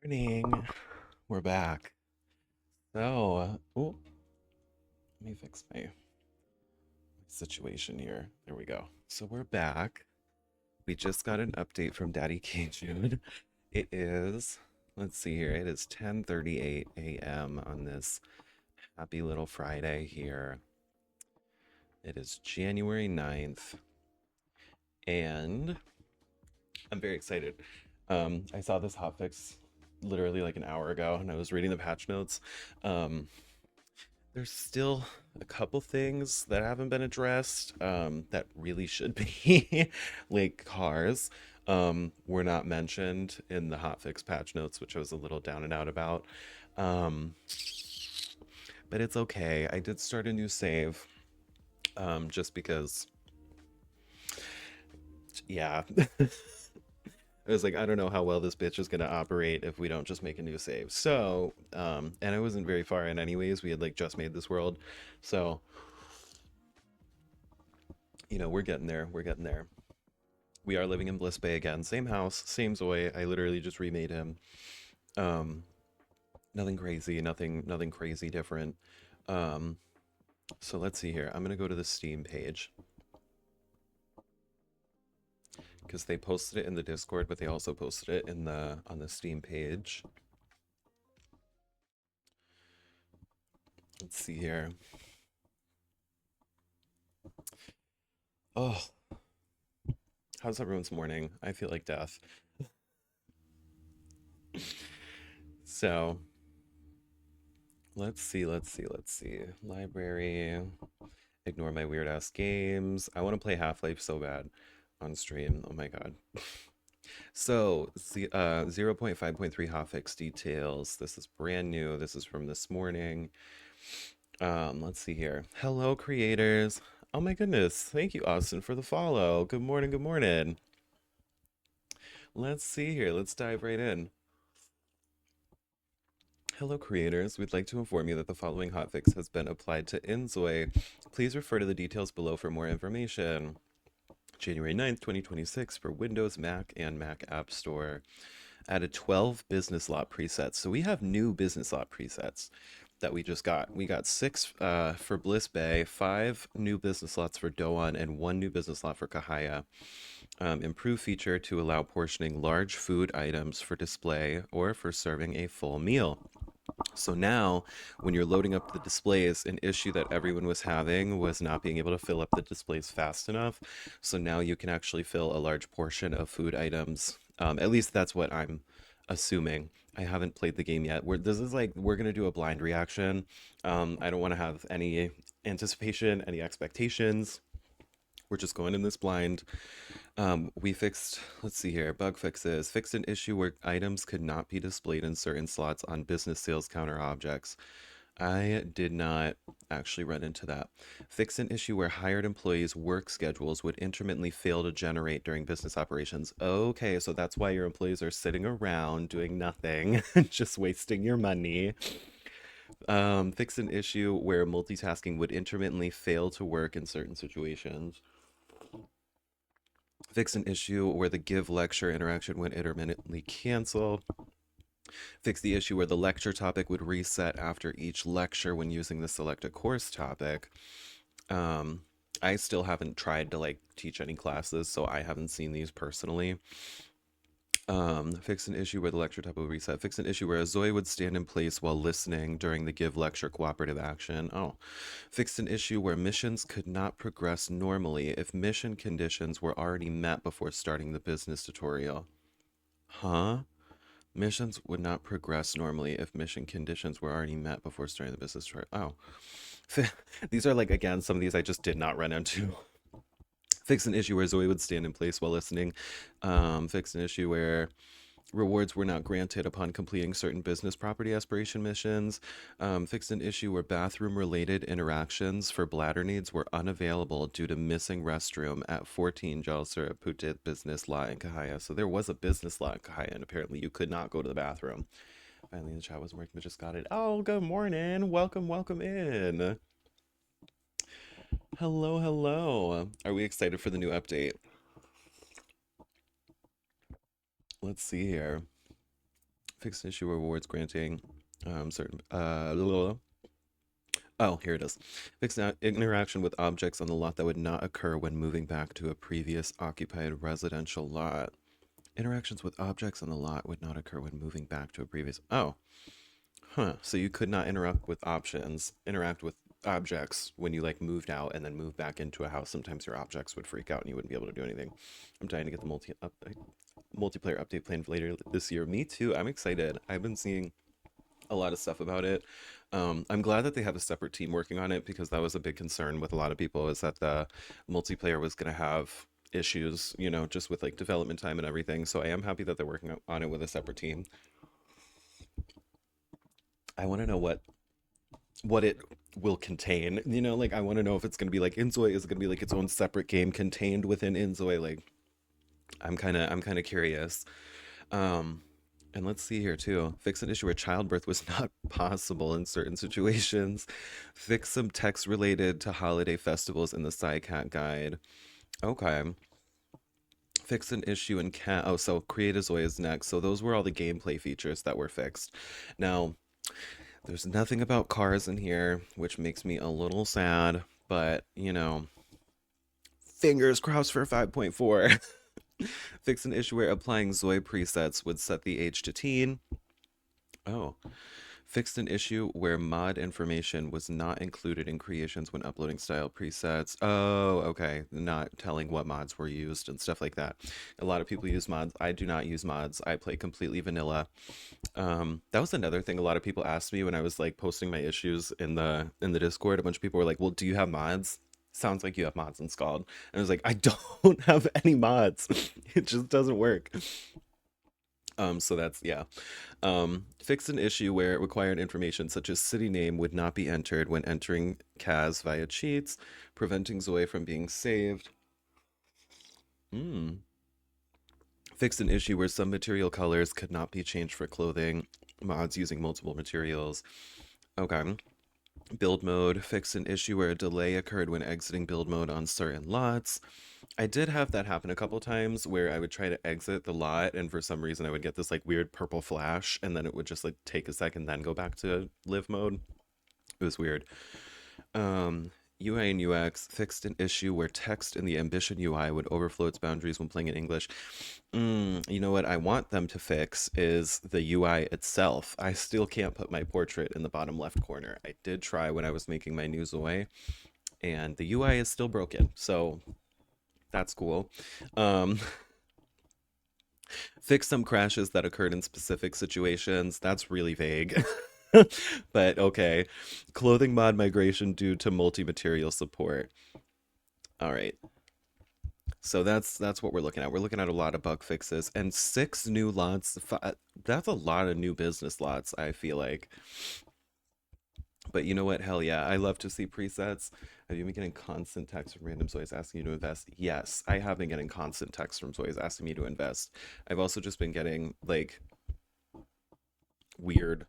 Morning. We're back. Oh, let me fix my situation here. There we go. So we're back. We just got an update from Daddy Cajun. It is, let's see here. It is 10:38 a.m. on this happy little Friday here. It is January 9th, and I'm very excited. I saw this hotfix literally like an hour ago, and I was reading the patch notes. Um, There's still a couple things that haven't been addressed that really should be, like cars. Were not mentioned in the hotfix patch notes, which I was a little down and out about. Um, but it's okay. I did start a new save just because, yeah. I was like, I don't know how well this bitch is gonna operate if we don't just make a new save. So, and I wasn't very far in anyways. We had like just made this world. So, we're getting there. We're getting there. We are living in Bliss Bay again. Same house, same Zoe. I literally just remade him. Um, Nothing crazy, nothing crazy different. Um, so let's see here. I'm gonna go to the Steam page because they posted it in the Discord, but they also posted it in the on the Steam page. Let's see here. Oh, how's everyone's morning? I feel like death. So let's see. Library. Ignore my weird ass games. I want to play Half-Life so bad on stream. Oh my god. So, 0.5.3 hotfix details. This is brand new. This is from this morning. Let's see here. Hello, creators. Oh my goodness. Thank you, Austin, for the follow. Good morning, good morning. Let's see here. Let's dive right in. Hello, creators. We'd like to inform you that the following hotfix has been applied to inzoi. Please refer to the details below for more information. January 9th, 2026 for Windows, Mac, and Mac App Store. Added 12 business lot presets. So we have new business lot presets that we just got. We got six for Bliss Bay, five new business slots for Doan, and one new business lot for Kahaya. Improved feature to allow portioning large food items for display or for serving a full meal. So now, when you're loading up the displays, an issue that everyone was having was not being able to fill up the displays fast enough. So now you can actually fill a large portion of food items. At least that's what I'm assuming. I haven't played the game yet. This is like we're gonna do a blind reaction. I don't want to have any anticipation, any expectations. We're just going in this blind. We fixed, let's see here, bug fixes. Fixed an issue where items could not be displayed in certain slots on business sales counter objects. I did not actually run into that. Fixed an issue where hired employees' work schedules would intermittently fail to generate during business operations. Okay, so that's why your employees are sitting around doing nothing, just wasting your money. Fixed an issue where multitasking would intermittently fail to work in certain situations. Fix an issue where the give lecture interaction would intermittently cancel. Fix the issue where the lecture topic would reset after each lecture when using the select a course topic. Um, I still haven't tried to like teach any classes, so I haven't seen these personally. Fix an issue where the lecture topic would reset. Fix an issue where a Zoe would stand in place while listening during the give lecture cooperative action. Oh, fixed an issue where missions could not progress normally if mission conditions were already met before starting the business tutorial. Huh? Missions would not progress normally if mission conditions were already met before starting the business tutorial. Oh, these are like, again, some of these I just did not run into. Fix an issue where Zoe would stand in place while listening. Fix an issue where rewards were not granted upon completing certain business property aspiration missions. Fixed an issue where bathroom related interactions for bladder needs were unavailable due to missing restroom at 14 Jalsur Putit business lot in Kahaya. So there was a business lot in Kahaya, and apparently you could not go to the bathroom. Finally, the chat wasn't working, but just got it. Oh, good morning. Welcome, welcome in. Hello, hello. Are we excited for the new update? Let's see here. Fixed issue rewards granting certain oh, here it is. Fixed interaction with objects on the lot that would not occur when moving back to a previous occupied residential lot. Interactions with objects on the lot would not occur when moving back to a previous. Oh, huh. So you could not interact with objects when you like moved out and then moved back into a house. Sometimes your objects would freak out and you wouldn't be able to do anything. I'm dying to get the multiplayer update planned for later this year. Me too. I'm excited. I've been seeing a lot of stuff about it. I'm glad that they have a separate team working on it because that was a big concern with a lot of people is that the multiplayer was going to have issues, you know, just with like development time and everything. So I am happy that they're working on it with a separate team. I want to know what it will contain. You know, like I want to know if it's going to be like inzoi, is it going to be like its own separate game contained within inzoi? Like I'm kind of curious. Um and let's see here too. Fix an issue where childbirth was not possible in certain situations. Fix some text related to holiday festivals in the SciCat guide. Okay. Fix an issue in cat. Oh, so create a Zoe is next. So those were all the gameplay features that were fixed. Now, there's nothing about cars in here, which makes me a little sad, but you know, fingers crossed for 5.4. Fix an issue where applying Zoe presets would set the age to teen. Oh, fixed an issue where mod information was not included in creations when uploading style presets. Oh, okay. Not telling what mods were used and stuff like that. A lot of people use mods. I do not use mods. I play completely vanilla. That was another thing a lot of people asked me when I was like posting my issues in the Discord. A bunch of people were like, "Well, do you have mods? Sounds like you have mods installed." And I was like, "I don't have any mods. It just doesn't work." So that's yeah. Fix an issue where required information such as city name would not be entered when entering CAS via cheats, preventing Zoe from being saved. Hmm. Fixed an issue where some material colors could not be changed for clothing, mods using multiple materials. Okay. Build mode. Fixed an issue where a delay occurred when exiting build mode on certain lots. I did have that happen a couple times where I would try to exit the lot and for some reason I would get this like weird purple flash and then it would just like take a second then go back to live mode. It was weird. UI and UX fixed an issue where text in the Ambition UI would overflow its boundaries when playing in English. You know what I want them to fix is the UI itself. I still can't put my portrait in the bottom left corner. I did try when I was making my new Zoe and the UI is still broken. So that's cool. Um, Fix some crashes that occurred in specific situations. That's really vague. But okay. Clothing mod migration due to multi-material support. All right. So that's what we're looking at. We're looking at a lot of bug fixes and 6 new lots. That's a lot of new business lots, I feel like. But you know what? Hell yeah. I love to see presets. Have you been getting constant text from random Zoys asking you to invest? Yes, I have been getting constant text from Zoys asking me to invest. I've also just been getting like weird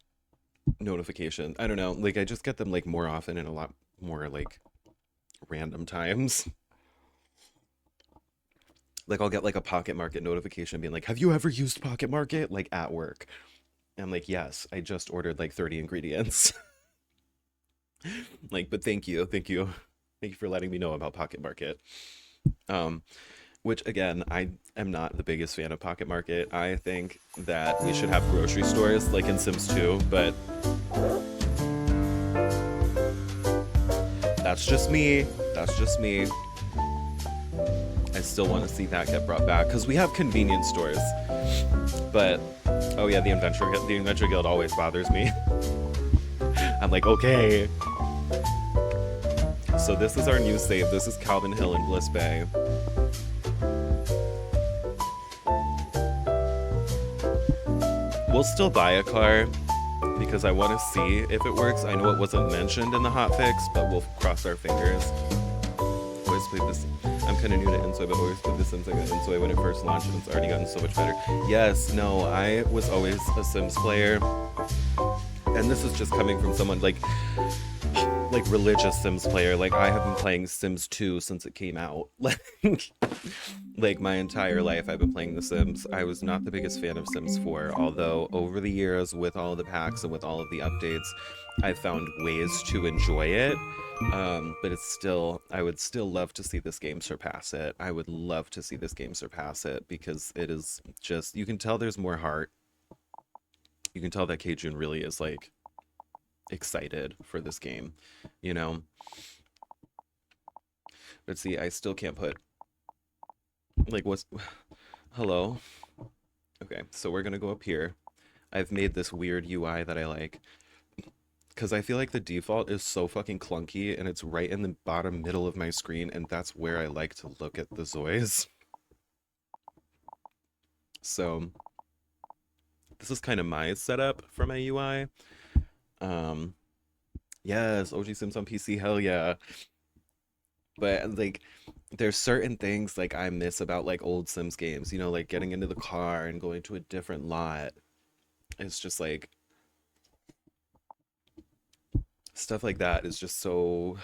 notifications. I don't know. Like I just get them like more often and a lot more like random times. Like I'll get like a Pocket Market notification being like, "Have you ever used Pocket Market?" Like at work. And I'm like, "Yes, I just ordered like 30 ingredients." Like, but thank you. Thank you. Thank you for letting me know about Pocket Market. Um, which again, I am not the biggest fan of Pocket Market. I think that we should have grocery stores like in Sims 2, but that's just me. That's just me. I still want to see that get brought back because we have convenience stores. But oh yeah, the Adventure Guild always bothers me. I'm like, okay. So this is our new save. This is Calvin Hill and Bliss Bay. We'll still buy a car because I want to see if it works. I know it wasn't mentioned in the hotfix, but we'll cross our fingers. Always played this. I'm kind of new to inzoi, but always played The Sims like inzoi when it first launched, and it's already gotten so much better. Yes, no, I was always a Sims player, and this is just coming from someone like like religious Sims player. Like I have been playing Sims 2 since it came out. Like my entire life I've been playing The Sims. I was not the biggest fan of Sims 4, although over the years with all the packs and with all of the updates, I've found ways to enjoy it. But it's still, I would still love to see this game surpass it. I would love to see this game surpass it because it is just, you can tell there's more heart. You can tell that Kjun really is like excited for this game, you know? But see, I still can't put, like, what's, hello? Okay, so we're gonna go up here. I've made this weird UI that I like because I feel like the default is so fucking clunky and it's right in the bottom middle of my screen, and that's where I like to look at the Zoys. So this is kind of my setup for my UI. Um, yes, OG Sims on PC, hell yeah. But like there's certain things like I miss about like old Sims games, you know, like getting into the car and going to a different lot. It's just like stuff like that is just so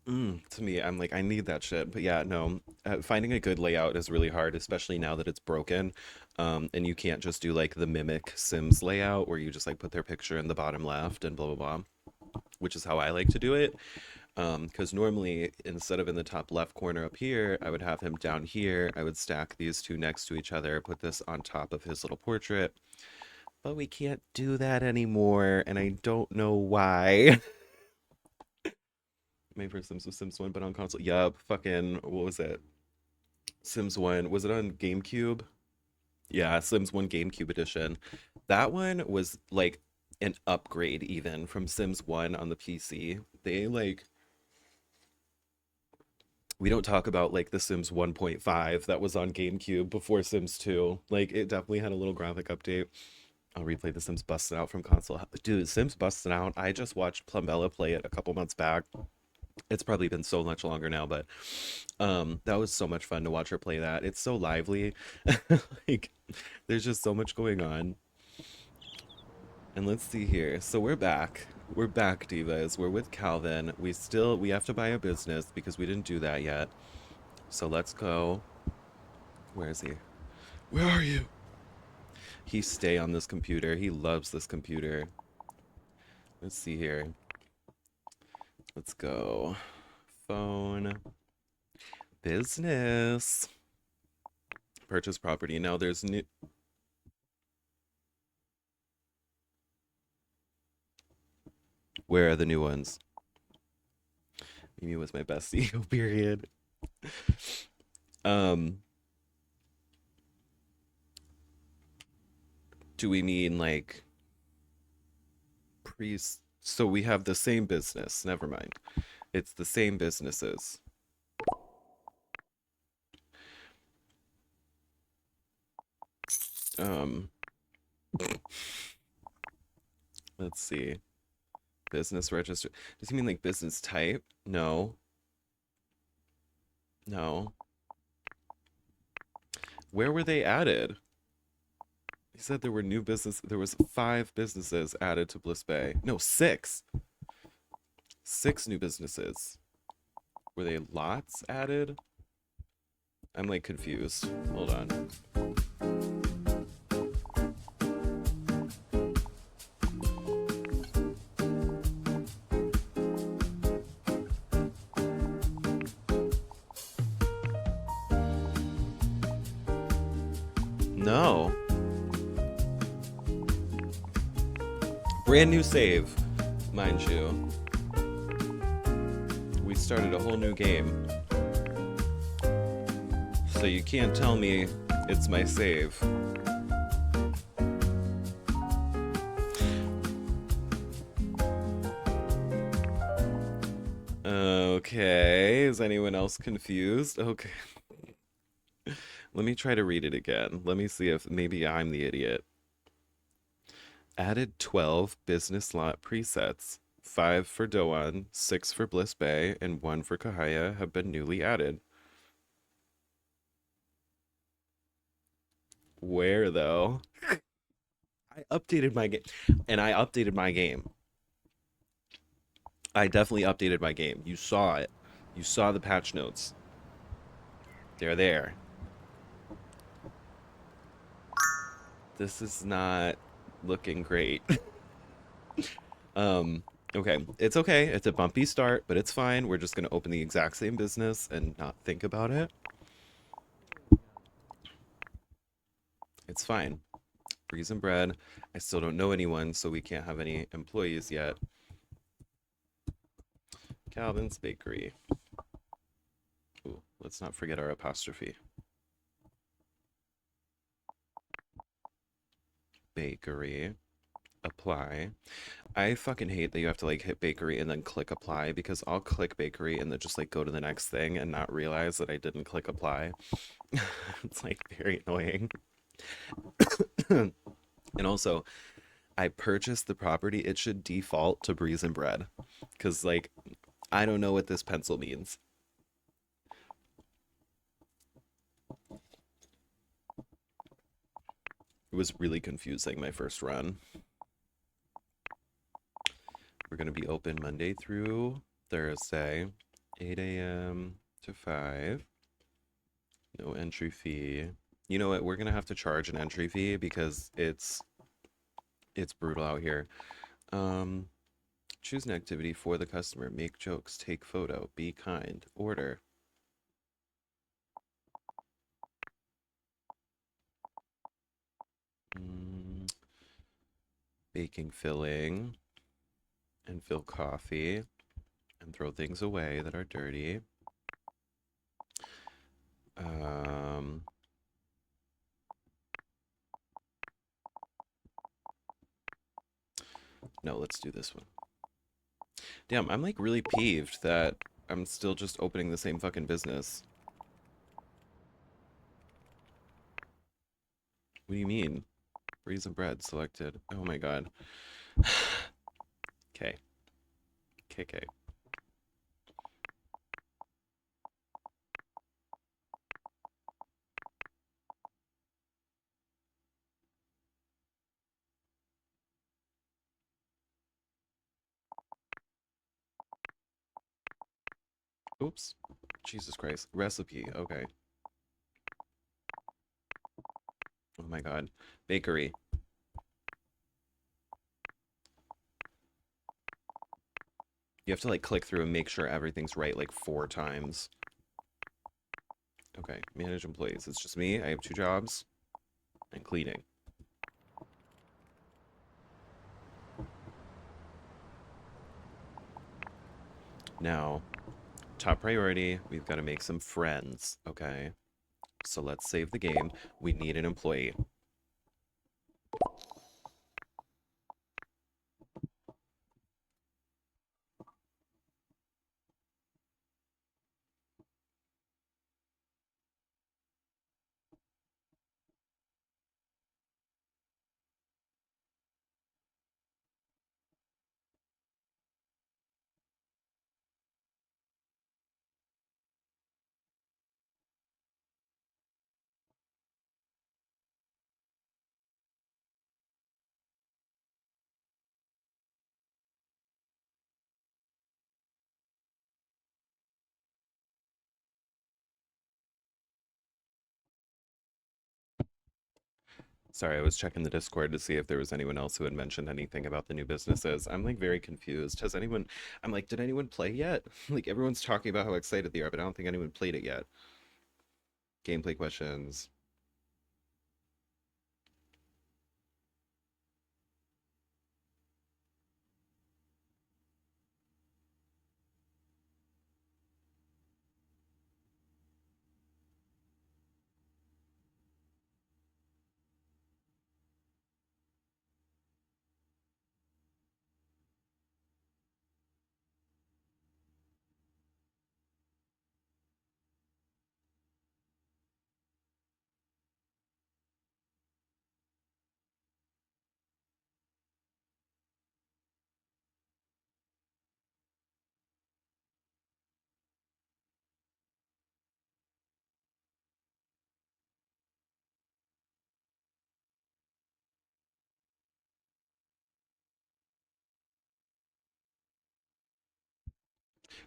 to me. I'm like, I need that shit. But yeah, no, finding a good layout is really hard, especially now that it's broken. And you can't just do like the mimic Sims layout where you just like put their picture in the bottom left and blah blah blah, which is how I like to do it. Because normally instead of in the top left corner up here, I would have him down here. I would stack these two next to each other, put this on top of his little portrait. But we can't do that anymore, and I don't know why. My first Sims was Sims 1, but on console. Yup, fucking, what was it? Sims 1. Was it on GameCube? Yeah, Sims 1 GameCube edition. That one was like an upgrade even from Sims 1 on the PC. They like we don't talk about like the Sims 1.5 that was on GameCube before Sims 2. Like it definitely had a little graphic update. I'll replay the Sims busting out from console. Dude, Sims busting out. I just watched Plumbella play it a couple months back. It's probably been so much longer now, but that was so much fun to watch her play that. It's so lively. Like there's just so much going on. And let's see here. So we're back. We're back, divas. We're with Calvin. We have to buy a business because we didn't do that yet. So let's go. Where is he? Where are you? He stay on this computer. He loves this computer. Let's see here. Let's go. Phone. Business. Purchase property. Now there's new. Where are the new ones? Mimi was my best CEO, period. Um, do we mean like pre? So we have the same business. Never mind. It's the same businesses. Um, let's see. Business register. Does he mean like business type? No. No. Where were they added? He said there were new business. There was 5 businesses added to Bliss Bay. No, 6. 6 new businesses. Were they lots added? I'm like confused. Hold on. No. Brand new save, mind you. We started a whole new game. So you can't tell me it's my save. Okay, is anyone else confused? Okay. Let me try to read it again. Let me see if maybe I'm the idiot. Added 12 business lot presets. 5 for Doan, 6 for Bliss Bay, and 1 for Kahaya have been newly added. Where though? I updated my game. And I updated my game. I definitely updated my game. You saw it. You saw the patch notes. They're there. This is not looking great. um, okay. It's okay. It's a bumpy start, but it's fine. We're just gonna open the exact same business and not think about it. It's fine. Breeze and bread. I still don't know anyone, so we can't have any employees yet. Calvin's Bakery. Ooh, let's not forget our apostrophe. Bakery. Apply. I fucking hate that you have to like hit bakery and then click apply because I'll click bakery and then just like go to the next thing and not realize that I didn't click apply. It's like very annoying. And also, I purchased the property. It should default to Breeze and Bread because like I don't know what this pencil means. It was really confusing my first run. We're going to be open Monday through Thursday, 8 a.m. to 5. No entry fee. You know what? We're going to have to charge an entry fee because it's brutal out here. Um Choose an activity for the customer. Make jokes, take photo, be kind, order. Mm, Baking filling and fill coffee and throw things away that are dirty. Um no, let's do this one. Damn, I'm like really peeved that I'm still just opening the same fucking business. What do you mean? Breeze and bread selected. Oh my god. Okay. KK. Oops. Jesus Christ. Recipe. Okay. Oh my god. Bakery. You have to like click through and make sure everything's right like 4 times. Okay. Manage employees. It's just me. I have 2 jobs and cleaning. Now, top priority, we've got to make some friends. Okay. So let's save the game. We need an employee. Sorry, I was checking the Discord to see if there was anyone else who had mentioned anything about the new businesses. I'm like very confused. Has anyone, I'm like, did anyone play yet? Like everyone's talking about how excited they are, but I don't think anyone played it yet. Gameplay questions.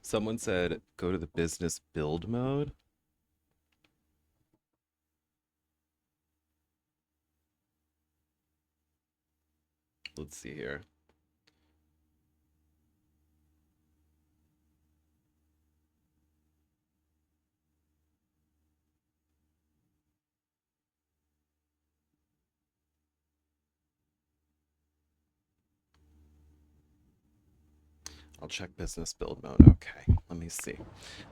Someone said go to the business build mode. Let's see here. I'll check business build mode. Okay, let me see.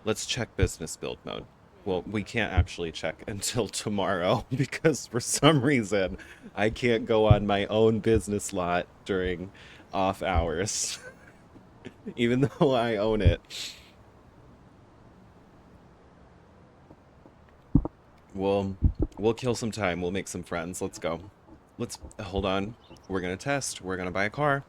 Let's check business build mode. Well, we can't actually check until tomorrow because for some reason I can't go on my own business lot during off hours, even though I own it. We'll we'll kill some time. We'll make some friends. Let's go. Let's hold on. We're gonna test. We're gonna buy a car.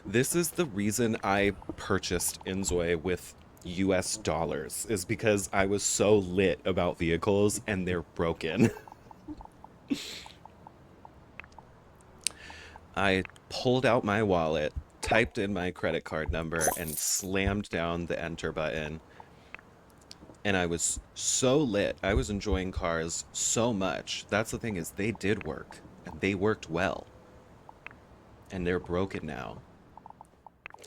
This is the reason I purchased inzoi with US dollars, is because I was so lit about vehicles and they're broken. I pulled out my wallet, typed in my credit card number, and slammed down the enter button. And I was so lit. I was enjoying cars so much. That's the thing, is they did work and they worked well. And they're broken now.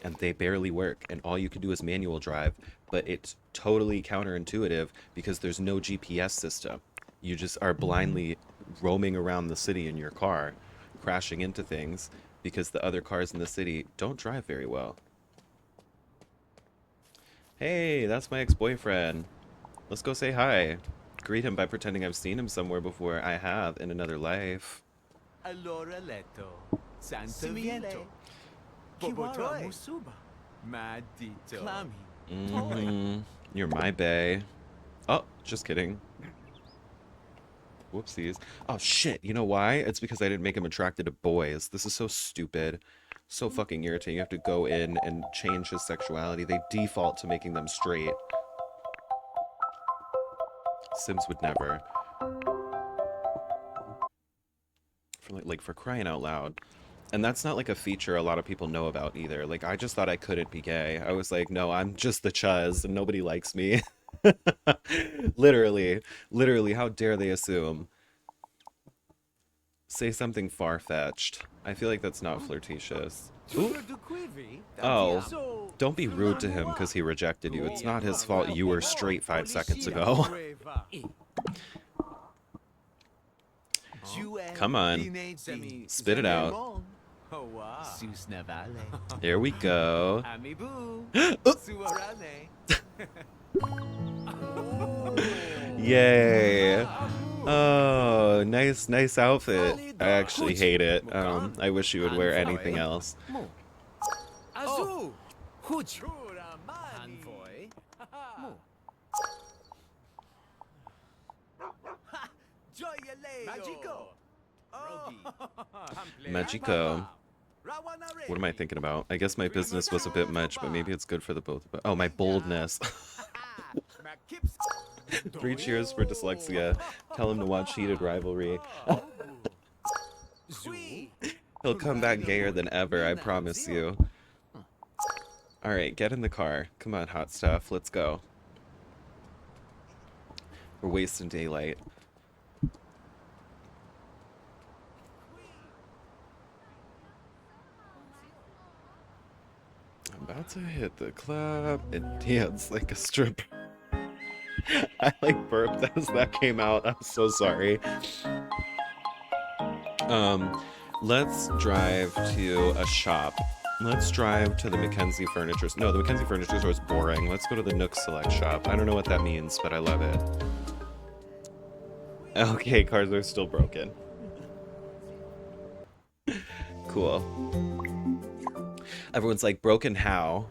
And they barely work, and all you can do is manual drive, but it's totally counterintuitive because there's no GPS system. You just are blindly roaming around the city in your car, crashing into things because the other cars in the city don't drive very well. Hey, that's my ex-boyfriend. Let's go say hi. Greet him by pretending I've seen him somewhere before. I have in another life. Allora letto. Santamente. Bobotoy. Musuba. Madito. Clami. Mm-hmm. You're my bae. Oh, just kidding. Whoopsies. Oh shit, you know why? It's because I didn't make him attracted to boys. This is so stupid. So fucking irritating. You have to go in and change his sexuality. They default to making them straight. Sims would never. For like for crying out loud. And that's not like a feature a lot of people know about either. Like I just thought I couldn't be gay. I was like, no, I'm just the chuz and nobody likes me. Literally, literally, how dare they assume? Say something far-fetched. I feel like that's not flirtatious. Ooh. Oh, don't be rude to him because he rejected you. It's not his fault you were straight 5 seconds ago. Come on. Spit it out. There we go. Yay. Oh, nice outfit. I actually hate it. I wish you would wear anything else. Magico. What am I thinking about? I guess my business was a bit much, but maybe it's good for the both of us. Oh, my boldness. 3 cheers for dyslexia. Tell him to watch Heated Rivalry. He'll come back gayer than ever, I promise you. Alright, get in the car. Come on, hot stuff. Let's go. We're wasting daylight. I'm about to hit the club and dance like a stripper. I like burped as that came out. I'm so sorry. Let's drive to a shop. Let's drive to the Mackenzie Furniture. No, the Mackenzie Furniture Store is boring. Let's go to the Nook Select Shop. I don't know what that means, but I love it. Okay, cars are still broken. Cool. Everyone's like, broken how?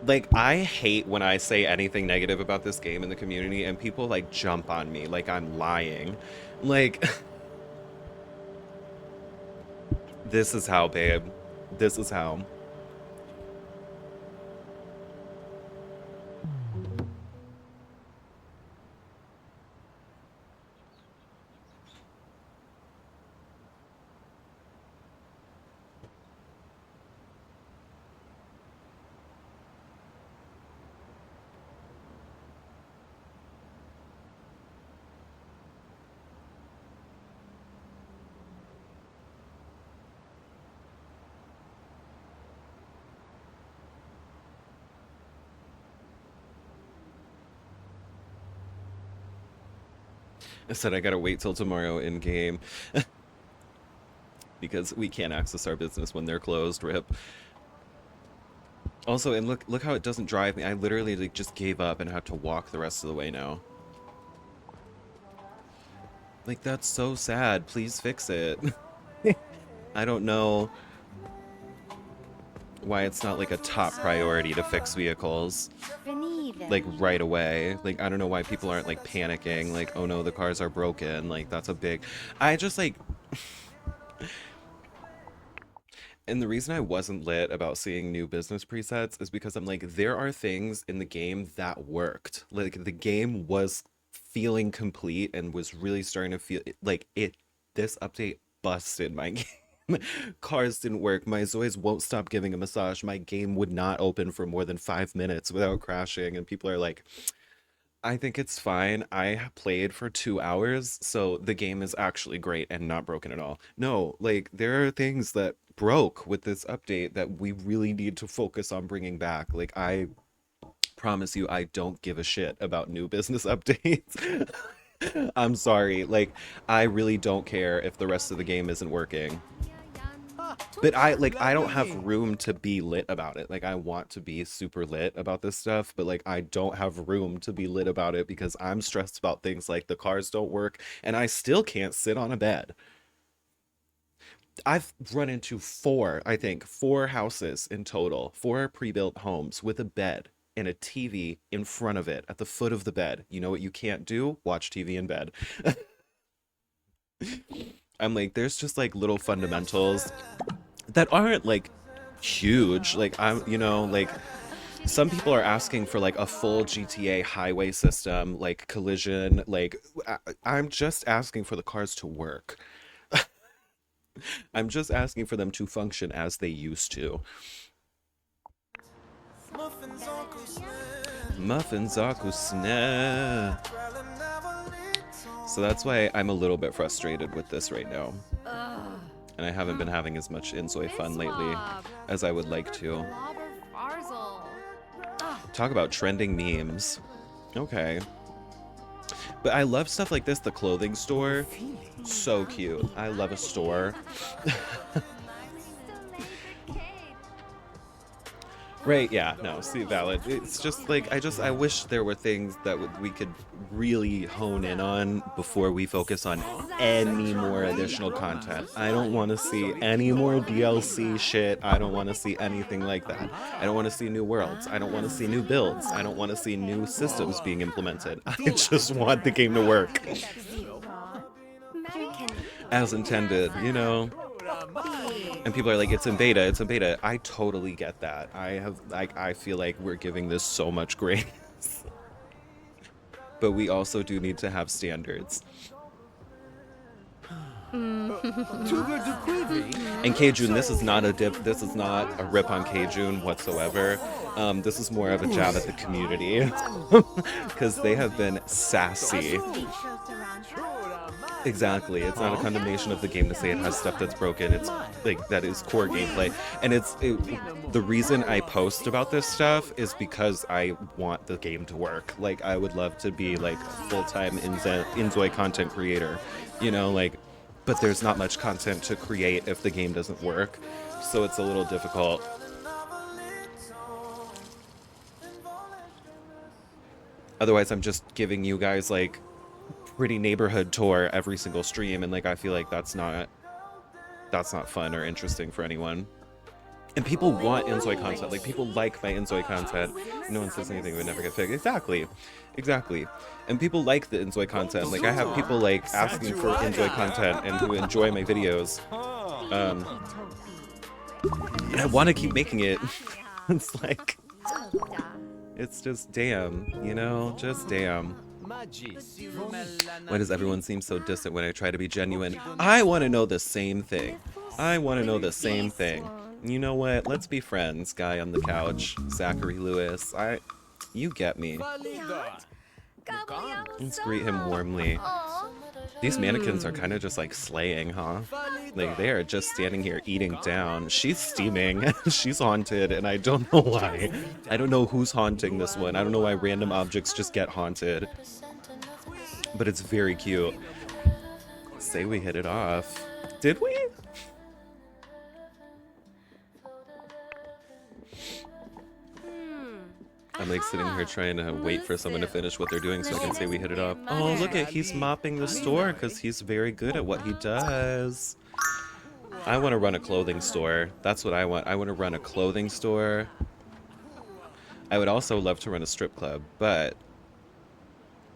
Like, I hate when I say anything negative about this game in the community and people, like, jump on me like I'm lying. Like, this is how, babe. This is how. I said I gotta wait till tomorrow in game because we can't access our business when they're closed. Rip. Also, and look how it doesn't drive me. I literally like, just gave up and have to walk the rest of the way now. Like, that's so sad. Please fix it. I don't know why it's not like a top priority to fix vehicles like right away. Like, I don't know why people aren't like panicking, like, oh no, the cars are broken. Like, that's a big, I just like, and the reason I wasn't lit about seeing new business presets is because I'm like, there are things in the game that worked. Like, the game was feeling complete and was really starting to feel like it. This update busted my game. Cars didn't work. My Zoids won't stop giving a massage. My game would not open for more than 5 minutes without crashing. And people are like, I think it's fine. I played for 2 hours, so the game is actually great and not broken at all. No, like there are things that broke with this update that we really need to focus on bringing back. Like I promise you, I don't give a shit about new business updates. I'm sorry. Like I really don't care if the rest of the game isn't working. But I don't have room to be lit about it. Like I want to be super lit about this stuff, but like I don't have room to be lit about it because I'm stressed about things like the cars don't work and I still can't sit on a bed. I've run into I think, four houses in total, four pre-built homes with a bed and a TV in front of it at the foot of the bed. You know what you can't do? Watch TV in bed. I'm like, there's just like little fundamentals that aren't like huge. Like like some people are asking for like a full GTA highway system, like collision. Like I'm just asking for the cars to work. I'm just asking for them to function as they used to. Muffins Akusne. So that's why I'm a little bit frustrated with this right now. And I haven't been having as much inzoi fun lately as I would like to. Talk about trending memes. Okay. But I love stuff like this, the clothing store. So cute. I love a store. Right, yeah, no, see, valid. It's just like, I wish there were things that we could really hone in on before we focus on any more additional content. I don't want to see any more DLC shit. I don't want to see anything like that. I don't want to see new worlds. I don't want to see new builds. I don't want to see new systems being implemented. I just want the game to work. As intended, you know? And people are like, it's in beta, it's in beta. I totally get that. I feel like we're giving this so much grace. But we also do need to have standards. And Kjun, this is not a dip, this is not a rip on Kjun whatsoever. This is more of a jab at the community. Because they have been sassy. Exactly. It's not a condemnation of the game to say it has stuff that's broken. It's like that is core gameplay. And the reason I post about this stuff is because I want the game to work. Like I would love to be like a full-time inzoi content creator, you know, like, but there's not much content to create if the game doesn't work. So it's a little difficult. Otherwise, I'm just giving you guys like pretty neighborhood tour every single stream, and like I feel like that's not fun or interesting for anyone. And people want inzoi content. Like people like my inzoi content. No one says anything would never get fixed. Exactly. And people like the inzoi content. Like I have people like asking for inzoi content and who enjoy my videos. And I want to keep making it. It's like, it's just damn, you know, just damn. Why does everyone seem so distant when I try to be genuine? I want to know the same thing. You know what? Let's be friends, guy on the couch. Zachary Lewis. You get me. Let's greet him warmly. These mannequins are kind of just like slaying, huh? Like they are just standing here eating down. She's steaming. She's haunted, and I don't know why. I don't know who's haunting this one. I don't know why random objects just get haunted. but it's very cute. Say we hit it off. Did we? I'm like sitting here trying to wait for someone to finish what they're doing so I can say we hit it off. Oh, look at, he's mopping the store because he's very good at what he does. I want to run a clothing store. That's what I want. I want to run a clothing store. I would also love to run a strip club, but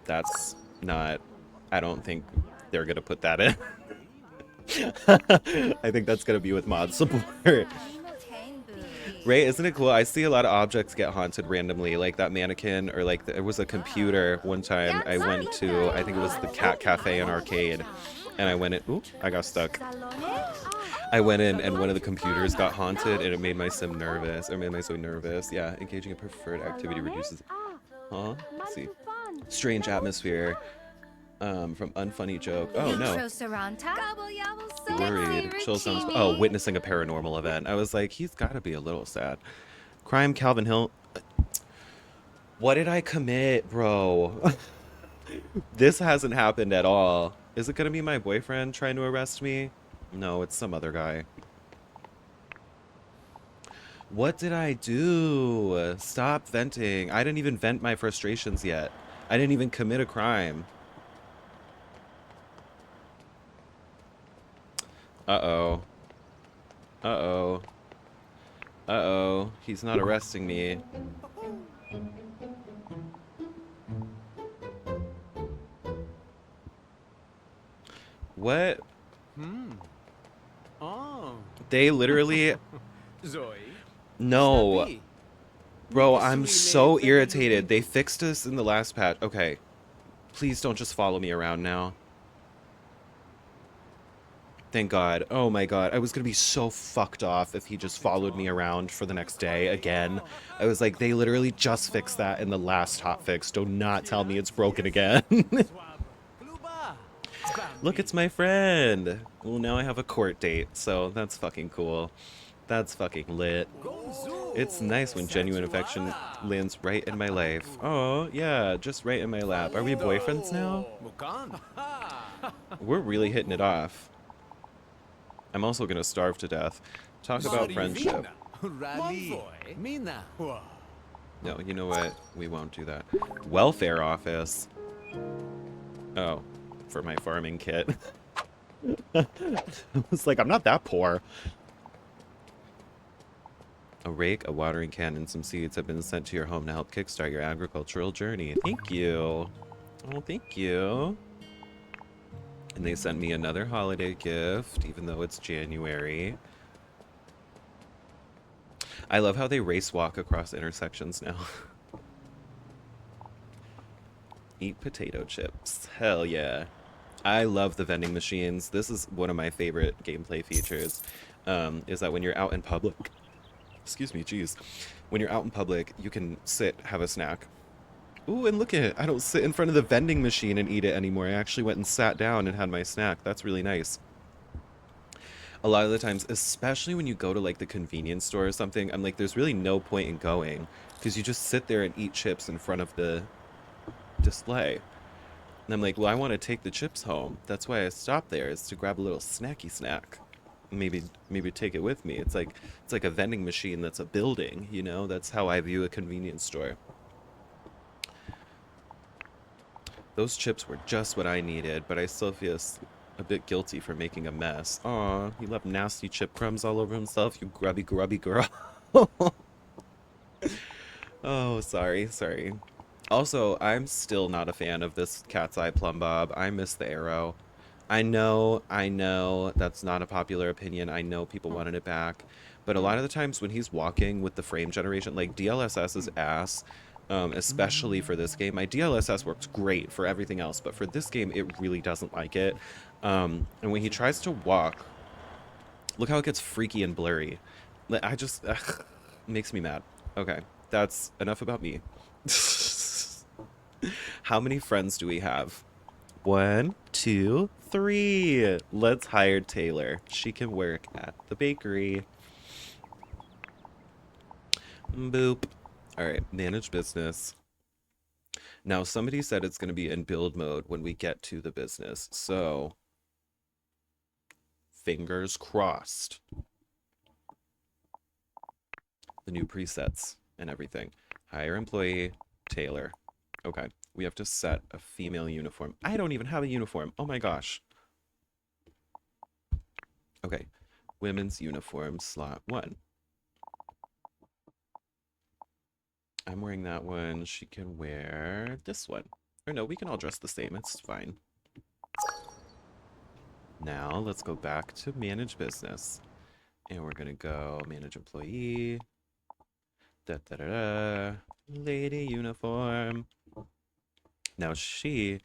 that's not, I don't think they're going to put that in. I think that's going to be with mod support. Right, isn't it cool? I see a lot of objects get haunted randomly, like that mannequin, or like there was a computer one time I went to, I think it was the Cat Cafe and Arcade, and I went in, ooh, I got stuck. I went in and one of the computers got haunted and it made my sim nervous, or made my sim nervous. Yeah, engaging a preferred activity reduces, huh? Let's see. Strange atmosphere. From unfunny joke. Oh no. Worried. Chill sounds. Oh, witnessing a paranormal event. I was like, he's got to be a little sad. Crime, Calvin Hill. What did I commit, bro? This hasn't happened at all. Is it gonna be my boyfriend trying to arrest me? No, it's some other guy. What did I do? Stop venting. I didn't even vent my frustrations yet. I didn't even commit a crime. Uh-oh. Uh-oh. Uh-oh. He's not arresting me. What? Oh. They literally... Zoe. No. Bro, I'm so irritated. They fixed us in the last patch. Okay. Please don't just follow me around now. Thank God. Oh my God. I was gonna be so fucked off if he just followed me around for the next day again. I was like, they literally just fixed that in the last hotfix. Do not tell me it's broken again. Look, it's my friend. Well, now I have a court date, so that's fucking cool. That's fucking lit. It's nice when genuine affection lands right in my life. Oh, yeah, just right in my lap. Are we boyfriends now? We're really hitting it off. I'm also gonna starve to death. Talk about friendship. No, you know what? We won't do that. Welfare office. Oh, for my farming kit. I was like, I'm not that poor. A rake, a watering can, and some seeds have been sent to your home to help kickstart your agricultural journey. Thank you. Oh, thank you. And they sent me another holiday gift, even though it's January. I love how they race walk across intersections now. Eat potato chips. Hell yeah. I love the vending machines. This is one of my favorite gameplay features, is that when you're out in public, excuse me, geez. When you're out in public, you can sit, have a snack. Ooh, and look at it. I don't sit in front of the vending machine and eat it anymore. I actually went and sat down and had my snack. That's really nice. A lot of the times, especially when you go to like the convenience store or something, I'm like, there's really no point in going because you just sit there and eat chips in front of the display. And I'm like, well, I want to take the chips home. That's why I stopped there, is to grab a little snacky snack. Maybe take it with me. It's like a vending machine that's a building, you know? That's how I view a convenience store. Those chips were just what I needed, but I still feel a bit guilty for making a mess. Aw, he left nasty chip crumbs all over himself, you grubby girl. Oh, sorry. Also, I'm still not a fan of this cat's eye plumb bob. I miss the arrow. I know, that's not a popular opinion. I know people wanted it back. But a lot of the times when he's walking with the frame generation, like DLSS's ass, especially for this game, my DLSS works great for everything else, but for this game, it really doesn't like it. And when he tries to walk, look how it gets freaky and blurry. I just, makes me mad. Okay, that's enough about me. How many friends do we have? 1, 2, 3. Let's hire Taylor. She can work at the bakery. Boop. All right, manage business. Now, somebody said it's going to be in build mode when we get to the business, so fingers crossed. The new presets and everything. Hire employee, tailor. Okay, we have to set a female uniform. I don't even have a uniform. Oh my gosh. Okay, women's uniform, slot 1. I'm wearing that one. She can wear this one. Or no, we can all dress the same. It's fine. Now, let's go back to manage business. And we're going to go manage employee. Da da da da. Lady uniform. Now, she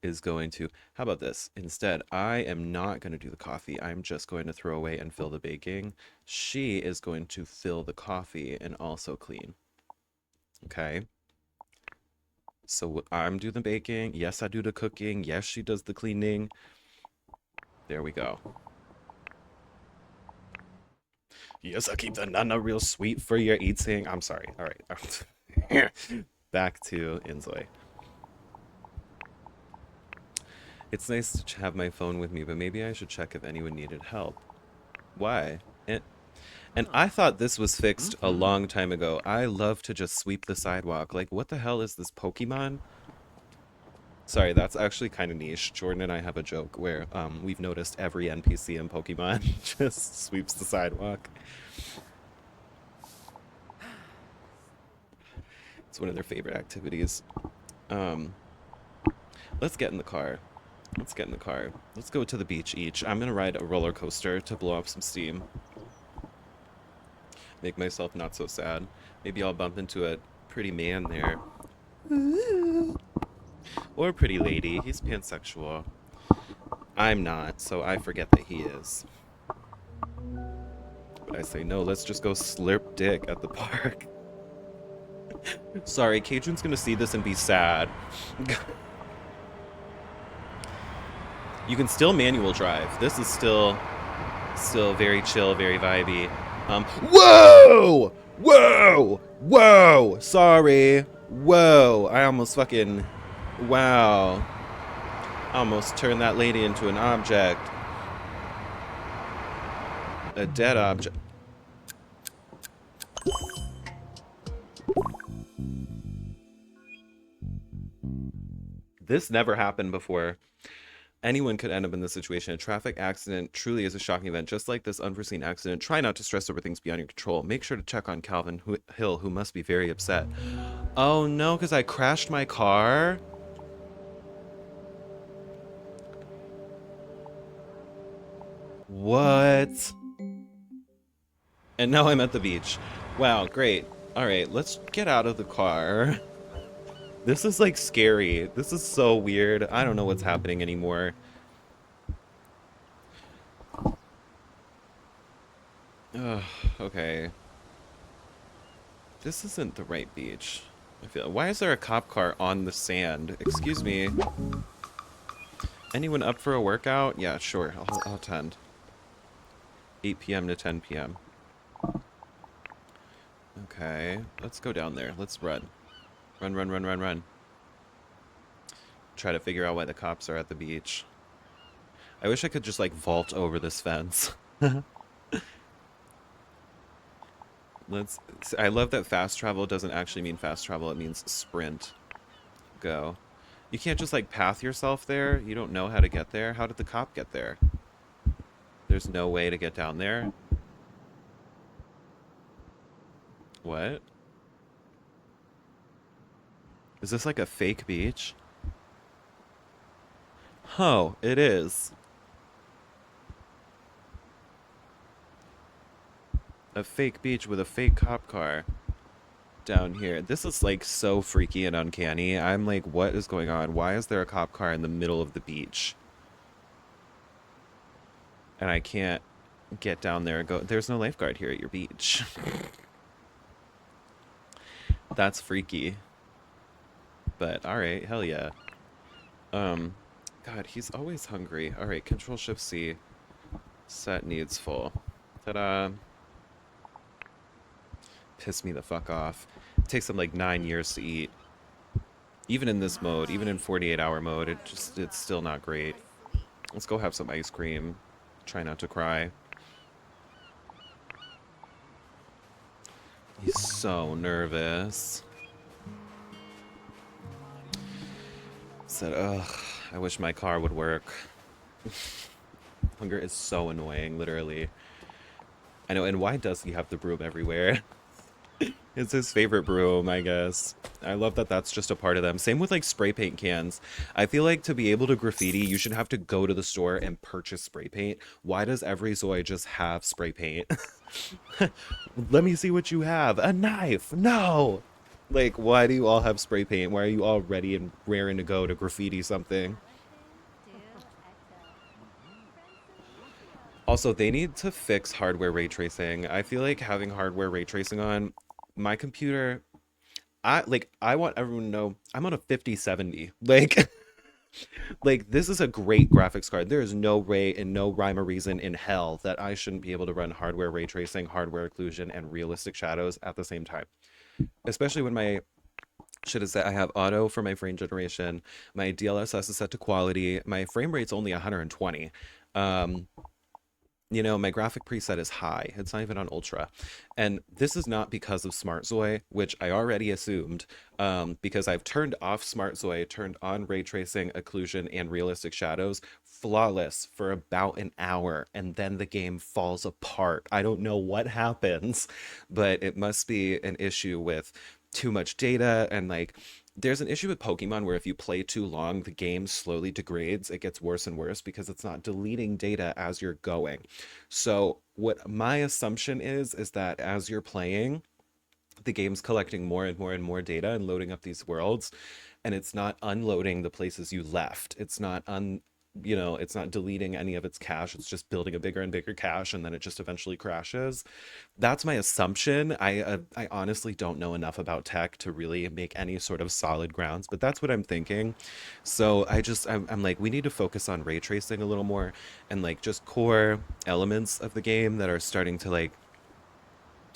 is going to, how about this? Instead, I am not going to do the coffee. I'm just going to throw away and fill the baking. She is going to fill the coffee and also clean. Okay. So I'm do the baking. Yes, I do the cooking. Yes, she does the cleaning. There we go. Yes, I keep the nana real sweet for your eating. I'm sorry. All right. Back to inzoi. It's nice to have my phone with me, but maybe I should check if anyone needed help. Why? And I thought this was fixed a long time ago. I love to just sweep the sidewalk. Like, what the hell is this Pokemon? Sorry, that's actually kind of niche. Jordan and I have a joke where we've noticed every NPC in Pokemon just sweeps the sidewalk. It's one of their favorite activities. Let's get in the car. Let's get in the car. Let's go to the beach each. I'm gonna ride a roller coaster to blow off some steam. Make myself not so sad. Maybe I'll bump into a pretty man there. Or a pretty lady. He's pansexual. I'm not, so I forget that he is. But I say, no, let's just go slurp dick at the park. Sorry, Cajun's gonna see this and be sad. You can still manual drive. This is still very chill, very vibey. Whoa! Whoa! Whoa! Sorry. Whoa! I almost fucking, wow. I almost turned that lady into an object. A dead object. This never happened before. Anyone could end up in this situation. A traffic accident truly is a shocking event. Just like this unforeseen accident, try not to stress over things beyond your control. Make sure to check on Calvin Hill, who must be very upset. Oh no, because I crashed my car? What? And now I'm at the beach. Wow, great. Alright, let's get out of the car. This is like scary. This is so weird. I don't know what's happening anymore. Ugh, okay. This isn't the right beach. I feel. Why is there a cop car on the sand? Excuse me. Anyone up for a workout? Yeah, sure. I'll attend. 8 p.m. to 10 p.m. Okay, let's go down there. Let's run. Run, run, run, run, run. Try to figure out why the cops are at the beach. I wish I could just, like, vault over this fence. I love that fast travel doesn't actually mean fast travel. It means sprint. Go. You can't just, like, path yourself there. You don't know how to get there. How did the cop get there? There's no way to get down there. What? Is this like a fake beach? Oh, it is. A fake beach with a fake cop car down here. This is like so freaky and uncanny. I'm like, what is going on? Why is there a cop car in the middle of the beach? And I can't get down there and go. There's no lifeguard here at your beach. That's freaky. But alright, hell yeah. God, he's always hungry. Alright, Control Shift C. Set needs full. Ta-da. Piss me the fuck off. It takes them like 9 years to eat. Even in this mode, even in 48-hour mode, it's still not great. Let's go have some ice cream. Try not to cry. He's so nervous. Said, ugh, I wish my car would work. Hunger is so annoying, literally. I know, and why does he have the broom everywhere? It's his favorite broom, I guess. I love that that's just a part of them. Same with like spray paint cans. I feel like to be able to graffiti, you should have to go to the store and purchase spray paint. Why does every Zoi just have spray paint? Let me see what you have. A knife. No. Like, why do you all have spray paint? Why are you all ready and raring to go to graffiti something? Also, they need to fix hardware ray tracing. I feel like having hardware ray tracing on my computer, I want everyone to know I'm on a 5070. Like like this is a great graphics card. There is no way and no rhyme or reason in hell that I shouldn't be able to run hardware ray tracing, hardware occlusion, and realistic shadows at the same time. Especially when my shit is set. I have auto for my frame generation. My DLSS is set to quality. My frame rate's only 120. Um, you know, my graphic preset is high. It's not even on ultra. And this is not because of Smart Zoi, which I already assumed, because I've turned off Smart Zoi, turned on ray tracing, occlusion, and realistic shadows, flawless for about an hour, and then the game falls apart. I don't know what happens, but it must be an issue with too much data and like there's an issue with Pokemon where if you play too long, the game slowly degrades. It gets worse and worse because it's not deleting data as you're going. So, what my assumption is that as you're playing, the game's collecting more and more and more data and loading up these worlds, and it's not unloading the places you left. It's not it's not deleting any of its cache. It's just building a bigger and bigger cache, and then it just eventually crashes. That's my assumption. I honestly don't know enough about tech to really make any sort of solid grounds, but that's what I'm thinking. So I'm like, we need to focus on ray tracing a little more and like just core elements of the game that are starting to like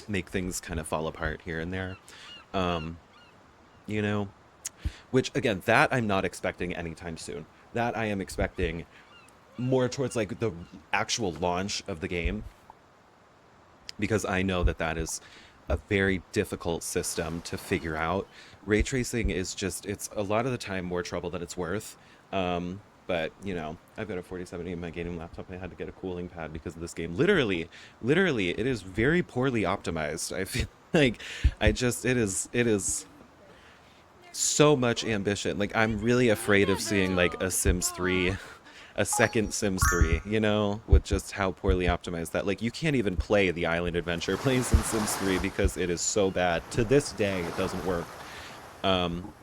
make things kind of fall apart here and there. Um, you know, which again, that I'm not expecting anytime soon. That I am expecting more towards like the actual launch of the game because I know that that is a very difficult system to figure out. Ray tracing is just, it's a lot of the time more trouble than it's worth. But, you know, I've got a 4070 in my gaming laptop. I had to get a cooling pad because of this game. Literally, it is very poorly optimized. I feel like it is so much ambition. Like, I'm really afraid of seeing like a Sims 3 a second Sims 3, you know, with just how poorly optimized that. Like, you can't even play the Island Adventure plays in Sims 3 because it is so bad. To this day, it doesn't work. Um,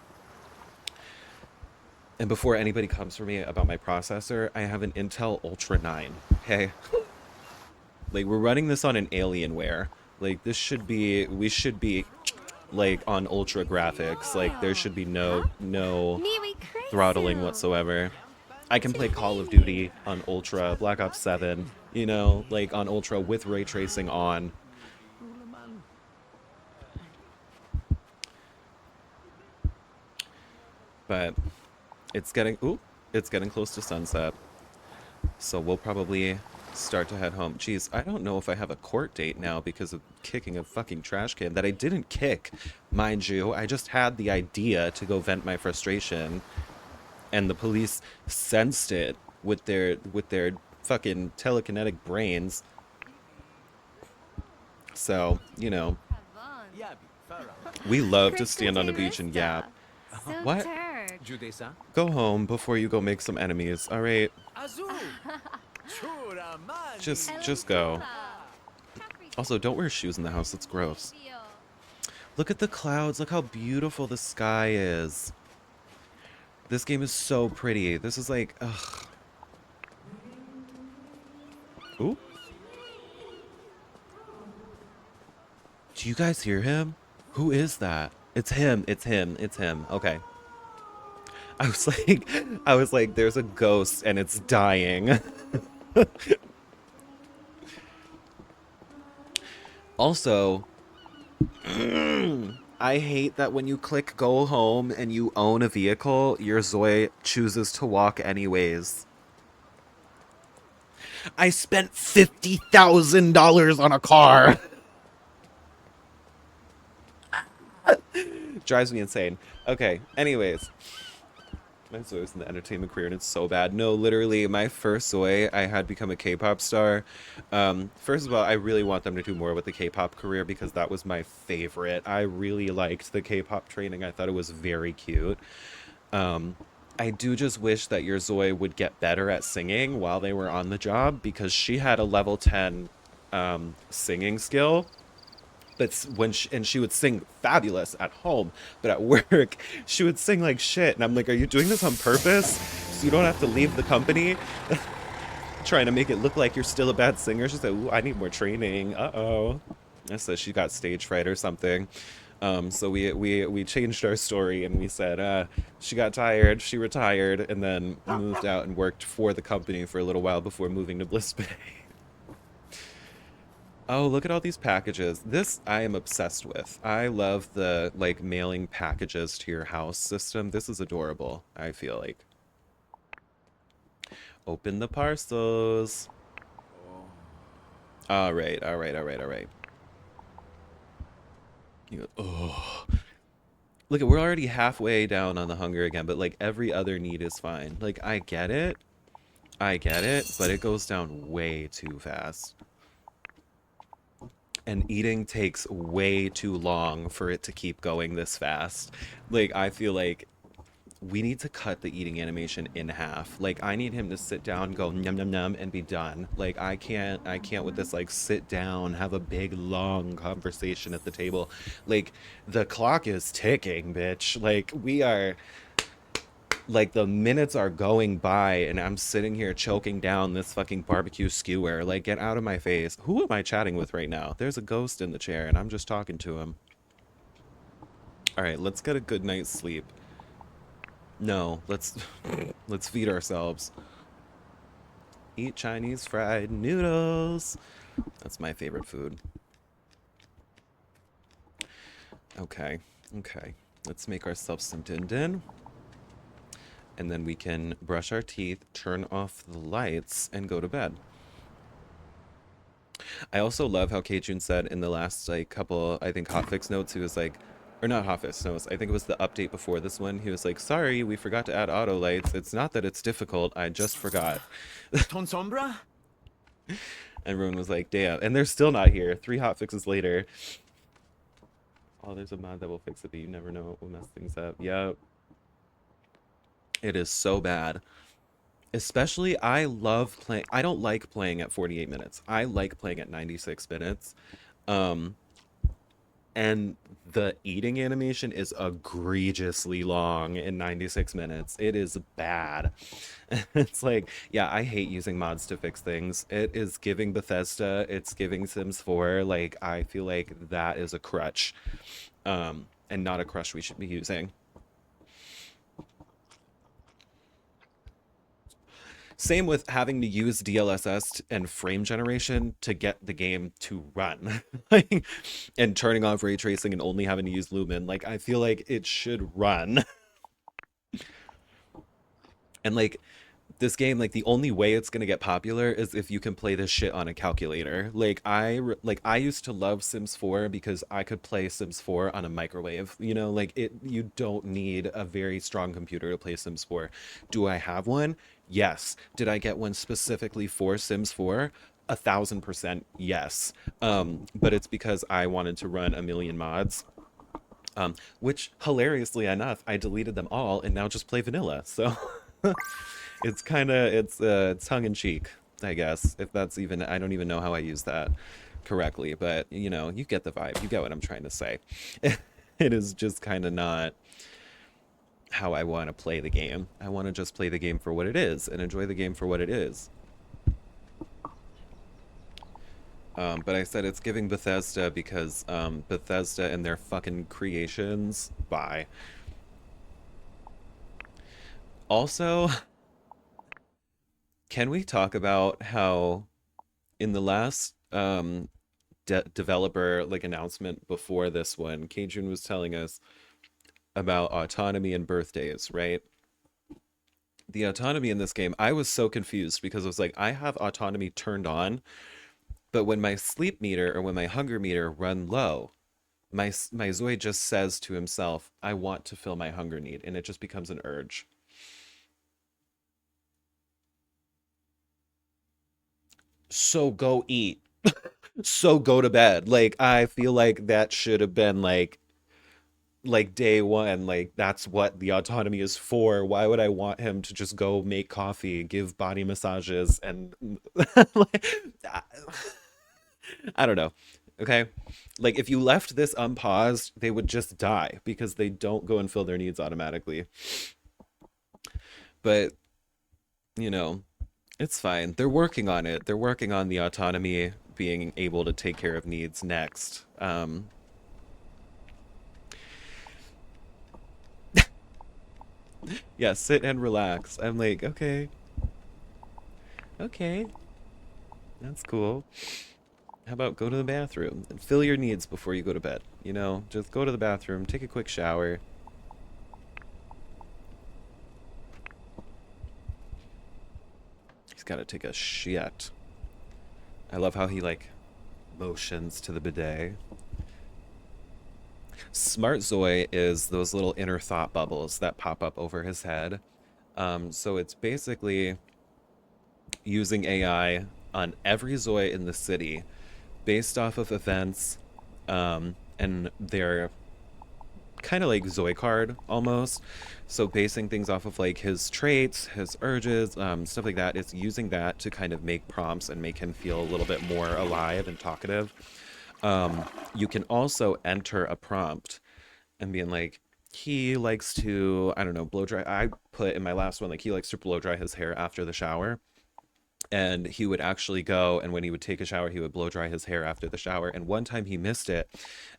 and before anybody comes for me about my processor, I have an Intel Ultra 9. Okay, like we're running this on an Alienware. Like we should be like on ultra graphics. Like there should be no throttling whatsoever. I can play Call of Duty on Ultra, Black Ops 7, you know, like on Ultra with ray tracing on. But it's getting close to sunset. So we'll probably start to head home. Jeez, I don't know if I have a court date now because of kicking a fucking trash can that I didn't kick, mind you. I just had the idea to go vent my frustration and the police sensed it with their fucking telekinetic brains. So, you know, we love to stand on the beach and yap. What? Go home before you go make some enemies, all right? Just go. Also, don't wear shoes in the house. It's gross. Look at the clouds. Look how beautiful the sky is. This game is so pretty. This is like, ugh. Ooh. Do you guys hear him? Who is that? It's him. It's him. It's him. Okay. I was like, there's a ghost and it's dying. Also, I hate that when you click go home and you own a vehicle, your Zoe chooses to walk anyways. I spent $50,000 on a car. Drives me insane. Okay, anyways. My Zoe was in the entertainment career and it's so bad. No, literally, my first Zoe, I had become a K-pop star. First of all, I really want them to do more with the K-pop career because that was my favorite. I really liked the K-pop training. I thought it was very cute. Um, I do just wish that your Zoe would get better at singing while they were on the job because she had a level 10 singing skill, but and she would sing fabulous at home, but at work she would sing like shit, and I'm like, are you doing this on purpose so you don't have to leave the company? Trying to make it look like you're still a bad singer. She said, ooh, I need more training. Uh-oh. I said she got stage fright or something. So we changed our story and we said she got tired, she retired, and then moved out and worked for the company for a little while before moving to Bliss Bay. Oh, look at all these packages. This I am obsessed with. I love the like mailing packages to your house system. This is adorable, I feel like. Open the parcels. All right, all right, all right, all right. Oh, look at we're already halfway down on the hunger again, but like every other need is fine. Like I get it, but it goes down way too fast. And eating takes way too long for it to keep going this fast. Like I feel like we need to cut the eating animation in half. Like I need him to sit down, go num num num, and be done. Like I can't with this like sit down, have a big long conversation at the table. Like the clock is ticking, bitch. Like we are like the minutes are going by and I'm sitting here choking down this fucking barbecue skewer. Like get out of my face. Who am I chatting with right now? There's a ghost in the chair and I'm just talking to him. All right, let's get a good night's sleep. No, let's let's feed ourselves. Eat Chinese fried noodles. That's my favorite food. Okay, okay. Let's make ourselves some din din. And then we can brush our teeth, turn off the lights, and go to bed. I also love how Keijun said in the last like couple, I think hotfix notes, he was like, or not hotfix notes, I think it was the update before this one. He was like, sorry, we forgot to add auto lights. It's not that it's difficult, I just forgot. Ton sombra? Everyone was like, damn. And they're still not here. 3 hotfixes later. Oh, there's a mod that will fix it, but you never know what will mess things up. Yep. It is so bad. Especially, I love playing. I don't like playing at 48 minutes. I like playing at 96 minutes. Um, and the eating animation is egregiously long in 96 minutes. It is bad. It's like, yeah, I hate using mods to fix things. It is giving Bethesda, it's giving Sims 4. Like, I feel like that is a crutch, and not a crutch we should be using. Same with having to use DLSS and frame generation to get the game to run. Like, and turning off ray tracing and only having to use Lumen. Like, I feel like it should run. And like this game, like the only way it's gonna get popular is if you can play this shit on a calculator. Like I used to love Sims 4 because I could play Sims 4 on a microwave. You know, like it you don't need a very strong computer to play Sims 4. Do I have one? Yes. Did I get one specifically for Sims 4? 1,000% yes. But it's because I wanted to run a million mods. Which hilariously enough, I deleted them all and now just play vanilla. So it's kind of it's tongue in cheek, I guess. If that's even I don't even know how I use that correctly, but you know, you get the vibe. You get what I'm trying to say. It is just kind of not how I want to play the game. I want to just play the game for what it is and enjoy the game for what it is. But I said it's giving Bethesda because Bethesda and their fucking creations. Bye. Also, can we talk about how in the last developer like announcement before this one, Kajun was telling us about autonomy and birthdays, right? The autonomy in this game, I was so confused because I was like, I have autonomy turned on, but when my sleep meter or when my hunger meter run low, my Zoe just says to himself, I want to fill my hunger need, and it just becomes an urge. So go eat. So go to bed. Like I feel like that should have been like day one. Like that's what the autonomy is for. Why would I want him to just go make coffee, give body massages, and like, I don't know. Okay. Like if you left this unpaused, they would just die because they don't go and fill their needs automatically. But, you know, it's fine. They're working on it. They're working on the autonomy being able to take care of needs next. Yeah, sit and relax. I'm like, okay, okay, that's cool. How about go to the bathroom and fill your needs before you go to bed? You know, just go to the bathroom, take a quick shower. He's got to take a shit. I love how he like motions to the bidet. Smart Zoe is those little inner thought bubbles that pop up over his head. So it's basically using AI on every Zoe in the city based off of events, and their kind of like Zoe card almost. So basing things off of like his traits, his urges, stuff like that. It's using that to kind of make prompts and make him feel a little bit more alive and talkative. You can also enter a prompt and being like, he likes to, I don't know, blow dry. I put in my last one, like, he likes to blow dry his hair after the shower. And he would actually go, and when he would take a shower, he would blow dry his hair after the shower. And one time he missed it,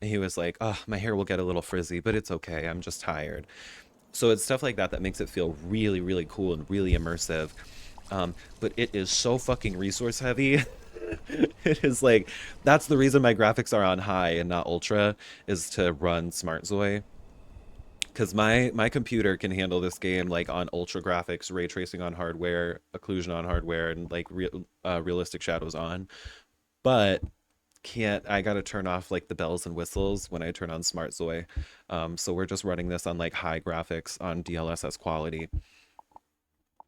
and he was like, oh, my hair will get a little frizzy, but it's okay. I'm just tired. So it's stuff like that that makes it feel really, really cool and really immersive. But it is so fucking resource heavy. It is like, that's the reason my graphics are on high and not ultra, is to run Smart Zoe, because my computer can handle this game like on ultra graphics, ray tracing on hardware, occlusion on hardware, and like realistic shadows on. But can't I gotta turn off like the bells and whistles when I turn on Smart Zoe. So we're just running this on like high graphics on DLSS quality.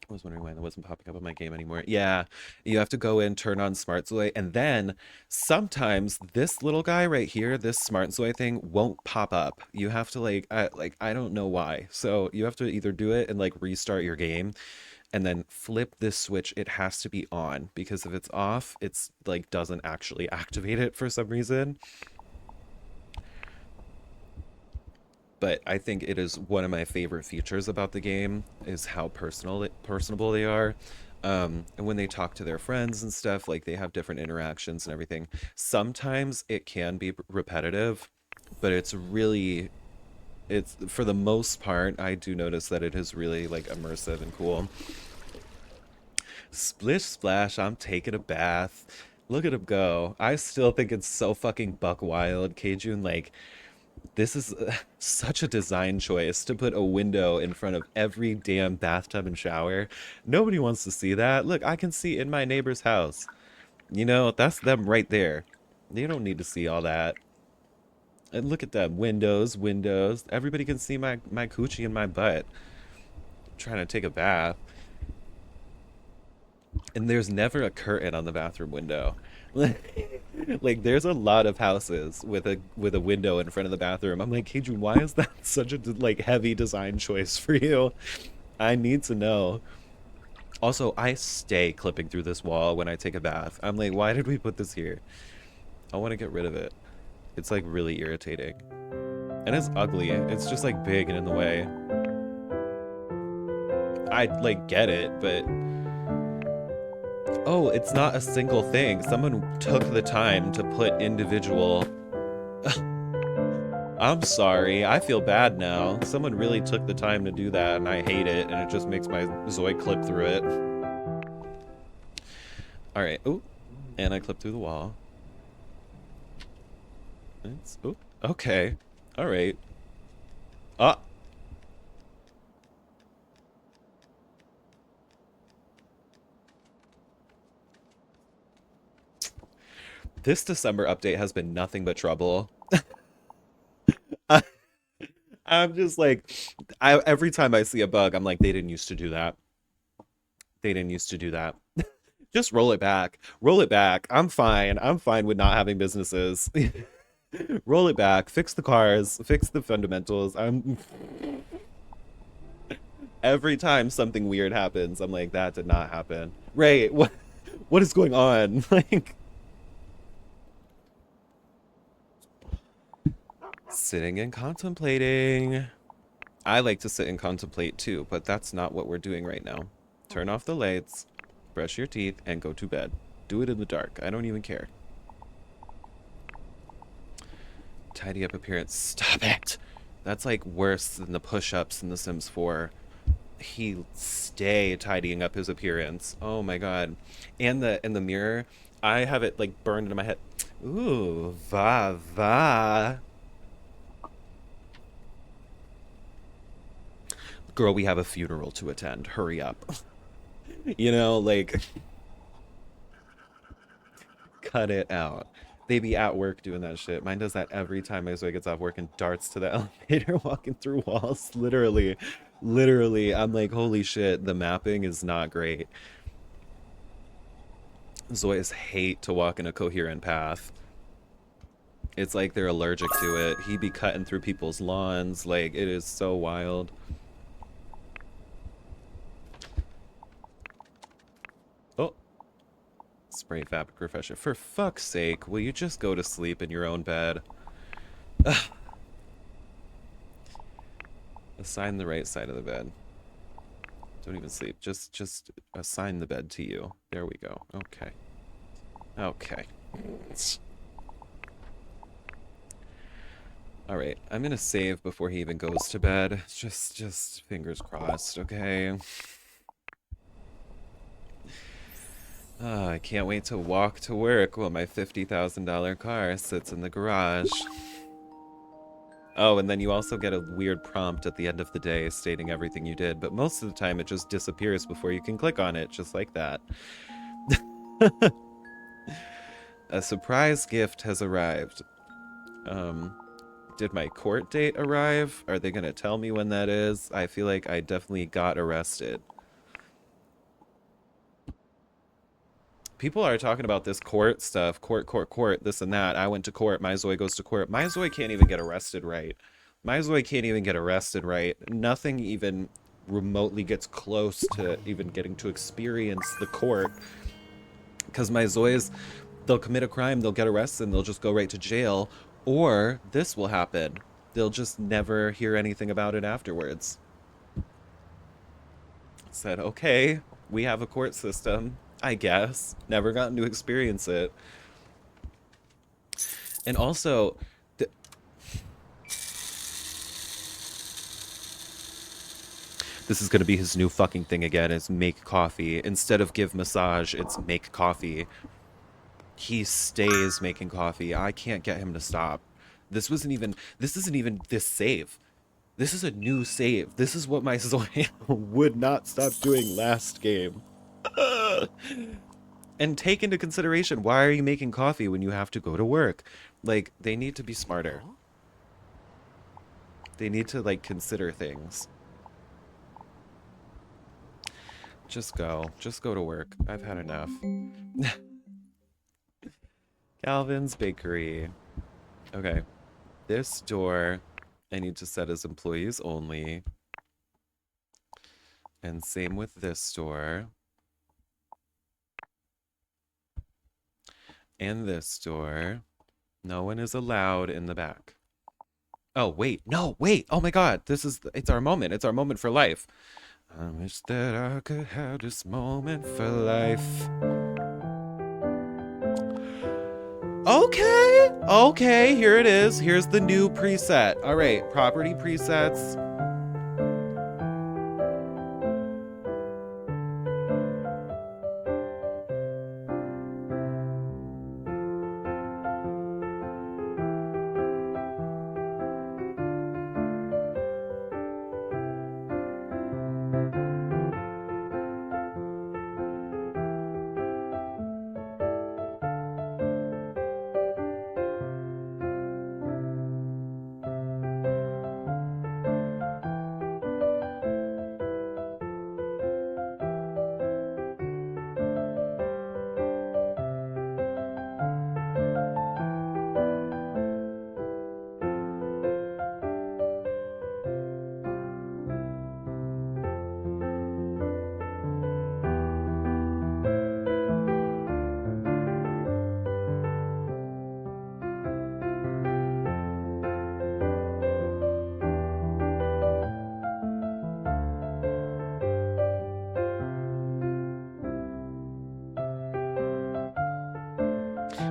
I was wondering why that wasn't popping up on my game anymore. Yeah, you have to go in, turn on Smart Zoe, and then sometimes this little guy right here, this Smart Zoe thing, won't pop up. You have to like I don't know why. So you have to either do it and like restart your game, and then flip this switch. It has to be on because if it's off, it's like doesn't actually activate it for some reason. But I think it is one of my favorite features about the game is how personable they are. And when they talk to their friends and stuff, like they have different interactions and everything. Sometimes it can be repetitive, but it's for the most part, I do notice that it is really like immersive and cool. Splish splash, I'm taking a bath. Look at him go. I still think it's so fucking buck wild. Kejun, like, this is such a design choice to put a window in front of every damn bathtub and shower. Nobody wants to see that. Look, I can see in my neighbor's house. You know, that's them right there. They don't need to see all that. And look at them. Windows, windows. Everybody can see my coochie and my butt. I'm trying to take a bath. And there's never a curtain on the bathroom window. Like there's a lot of houses with a window in front of the bathroom. I'm like, Kejun, why is that such a like heavy design choice for you? I need to know. Also, I stay clipping through this wall when I take a bath. I'm like, why did we put this here? I want to get rid of it. It's like really irritating. And it's ugly. It's just like big and in the way. I like get it, but oh, it's not a single thing. Someone took the time to put individual. I'm sorry. I feel bad now. Someone really took the time to do that, and I hate it, and it just makes my Zoe clip through it. All right. Ooh, and I clipped through the wall. It's, oh, okay. All right. Ah, this December update has been nothing but trouble. I, I'm just like, every time I see a bug, I'm like, they didn't used to do that. They didn't used to do that. Just roll it back. Roll it back. I'm fine. I'm fine with not having businesses. Roll it back. Fix the cars. Fix the fundamentals. I'm every time something weird happens, I'm like, that did not happen. Ray, what is going on? Like sitting and contemplating. I like to sit and contemplate too, but that's not what we're doing right now. Turn off the lights, brush your teeth, and go to bed. Do it in the dark. I don't even care. Tidy up appearance. Stop it. That's like worse than the push-ups in The Sims 4. He stay tidying up his appearance. Oh my god. And the in the mirror, I have it like burned into my head. Ooh, va va. Girl, we have a funeral to attend. Hurry up. You know, like cut it out. They be at work doing that shit. Mine does that every time my Zoe gets off work and darts to the elevator walking through walls. Literally. Literally. I'm like, holy shit, the mapping is not great. Zoyas hate to walk in a coherent path. It's like they're allergic to it. He be cutting through people's lawns. Like, it is so wild. Oh, spray fabric refresher. For fuck's sake, will you just go to sleep in your own bed? Ugh. Assign the right side of the bed. Don't even sleep. Just assign the bed to you. There we go. Okay. Okay. All right. I'm gonna save before he even goes to bed. Just fingers crossed. Okay. I can't wait to walk to work while my $50,000 car sits in the garage. Oh, and then you also get a weird prompt at the end of the day stating everything you did, but most of the time it just disappears before you can click on it, just like that. A surprise gift has arrived. Um, did my court date arrive? Are they gonna tell me when that is? I feel like I definitely got arrested. People are talking about this court stuff. Court, this and that. I went to court. My Zoe goes to court. My Zoe can't even get arrested right. My Zoe can't even get arrested right. Nothing even remotely gets close to even getting to experience the court. Because my Zoes, they'll commit a crime, they'll get arrested, and they'll just go right to jail. Or this will happen. They'll just never hear anything about it afterwards. Said, okay, we have a court system, I guess. Never gotten to experience it. And also, this is gonna be his new fucking thing again, is make coffee. Instead of give massage, it's make coffee. He stays making coffee. I can't get him to stop. This isn't even this save. This is a new save. This is what my Zoya would not stop doing last game. And take into consideration, why are you making coffee when you have to go to work? Like, they need to be smarter. They need to, like, consider things. Just go. Just go to work. I've had enough. Calvin's Bakery. Okay. This door, I need to set as employees only. And same with this door. And this door. No one is allowed in the back. Oh, wait. No, wait. Oh my God. It's our moment. It's our moment for life. I wish that I could have this moment for life. Okay. Okay, here it is. Here's the new preset. All right, property presets.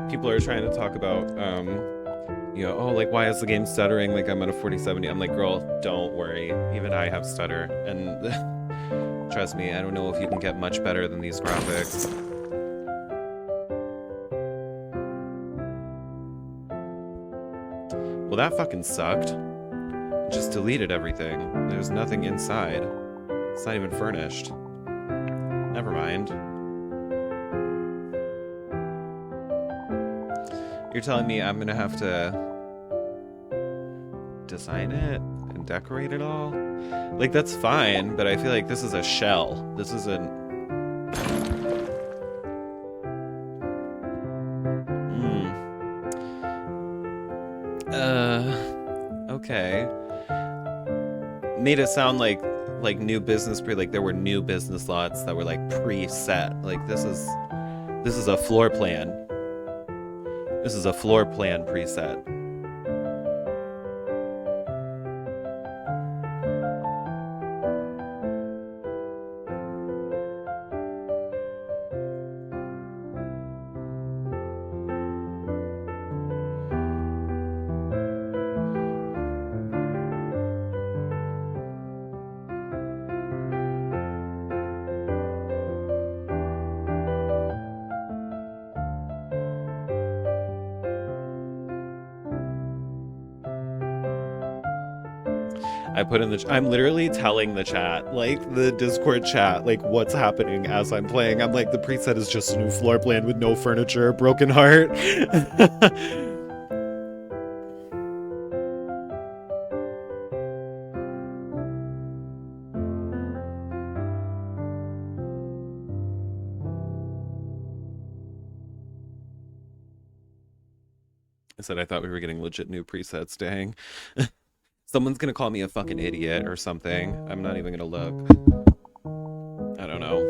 people are trying to talk about, oh, like, why is the game stuttering? Like, I'm at a 4070. I'm like, girl, don't worry. Even I have stutter. And trust me, I don't know if you can get much better than these graphics. Well, that fucking sucked. Just deleted everything. There's nothing inside. It's not even furnished. Never mind. You're telling me I'm gonna have to design it and decorate it all? Like, that's fine, but I feel like this is a shell. This isn't... Okay. Made it sound like new business like there were new business lots that were like preset. Like this is a floor plan. This is a floor plan preset. I put in I'm literally telling the chat, like the Discord chat, like what's happening as I'm playing. I'm like, the preset is just a new floor plan with no furniture, broken heart. I said I thought we were getting legit new presets, dang. Someone's gonna call me a fucking idiot or something. I'm not even gonna look. I don't know.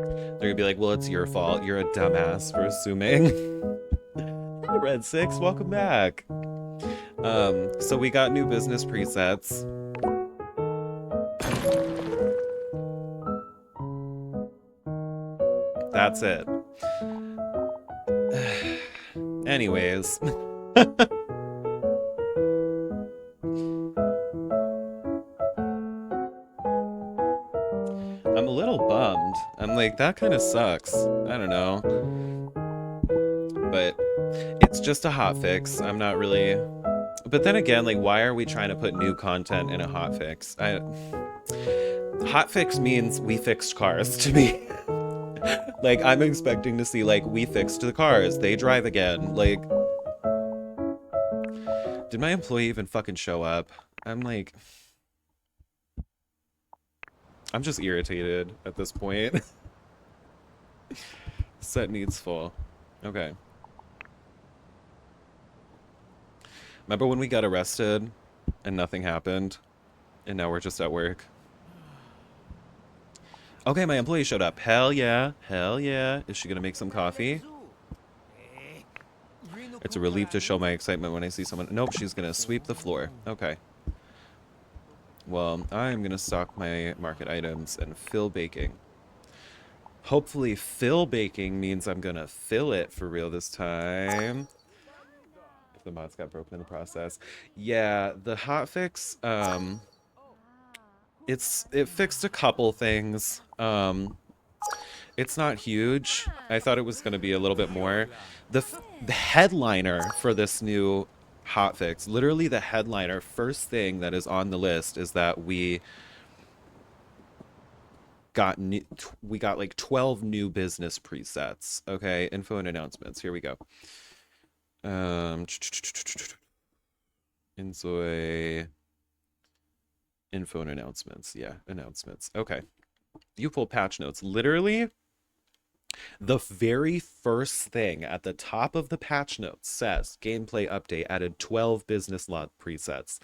They're gonna be like, well, it's your fault. You're a dumbass for assuming. Hey, Red 6, welcome back. So we got new business presets. That's it. Anyways. I'm a little bummed. I'm like, that kind of sucks. I don't know. But it's just a hotfix. I'm not really... But then again, like, why are we trying to put new content in a hotfix? Hotfix means we fixed cars to me. Like, I'm expecting to see, like, we fixed the cars. They drive again. Like... Did my employee even fucking show up? I'm like... I'm just irritated at this point. Set needs full. Okay. Remember when we got arrested and nothing happened? And now we're just at work. Okay, my employee showed up. Hell yeah. Hell yeah. Is she gonna make some coffee? It's a relief to show my excitement when I see someone. Nope, she's gonna sweep the floor. Okay. Well, I'm gonna stock my market items and fill baking. Hopefully fill baking means I'm gonna fill it for real this time. If the mods got broken in the process. Yeah, the hotfix, it fixed a couple things. It's not huge. I thought it was gonna be a little bit more. The headliner for this new hotfix, literally the headliner, first thing that is on the list is that we got like 12 new business presets. Okay, info and announcements. Here we go. Inzoi info and announcements. Yeah, announcements. Okay. You pull patch notes. Literally, the very first thing at the top of the patch notes says gameplay update added 12 business lot presets.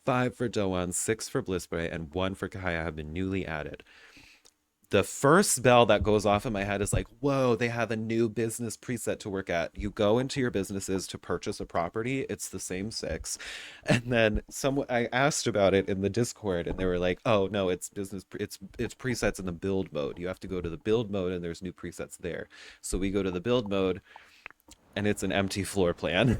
5 for Doan, 6 for Blissbray, and 1 for Kahaya have been newly added. The first bell that goes off in my head is like, whoa, they have a new business preset to work at. You go into your businesses to purchase a property. It's the same 6. And then I asked about it in the Discord and they were like, oh no, it's presets in the build mode. You have to go to the build mode and there's new presets there. So we go to the build mode. and it's an empty floor plan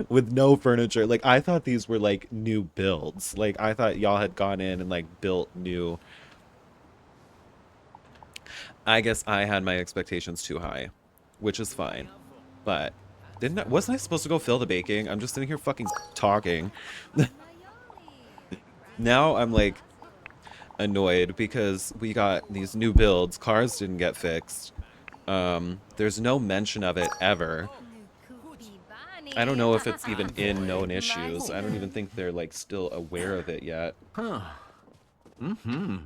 with no furniture. Like, I thought these were like new builds. Like, I thought y'all had gone in and like built new. I guess I had my expectations too high, which is fine. But wasn't I supposed to go fill the baking? I'm just sitting here fucking talking. Now I'm like annoyed because we got these new builds. Cars didn't get fixed. There's no mention of it ever. I don't know if it's even in known issues. I don't even think they're like still aware of it yet. Huh. Mm-hmm.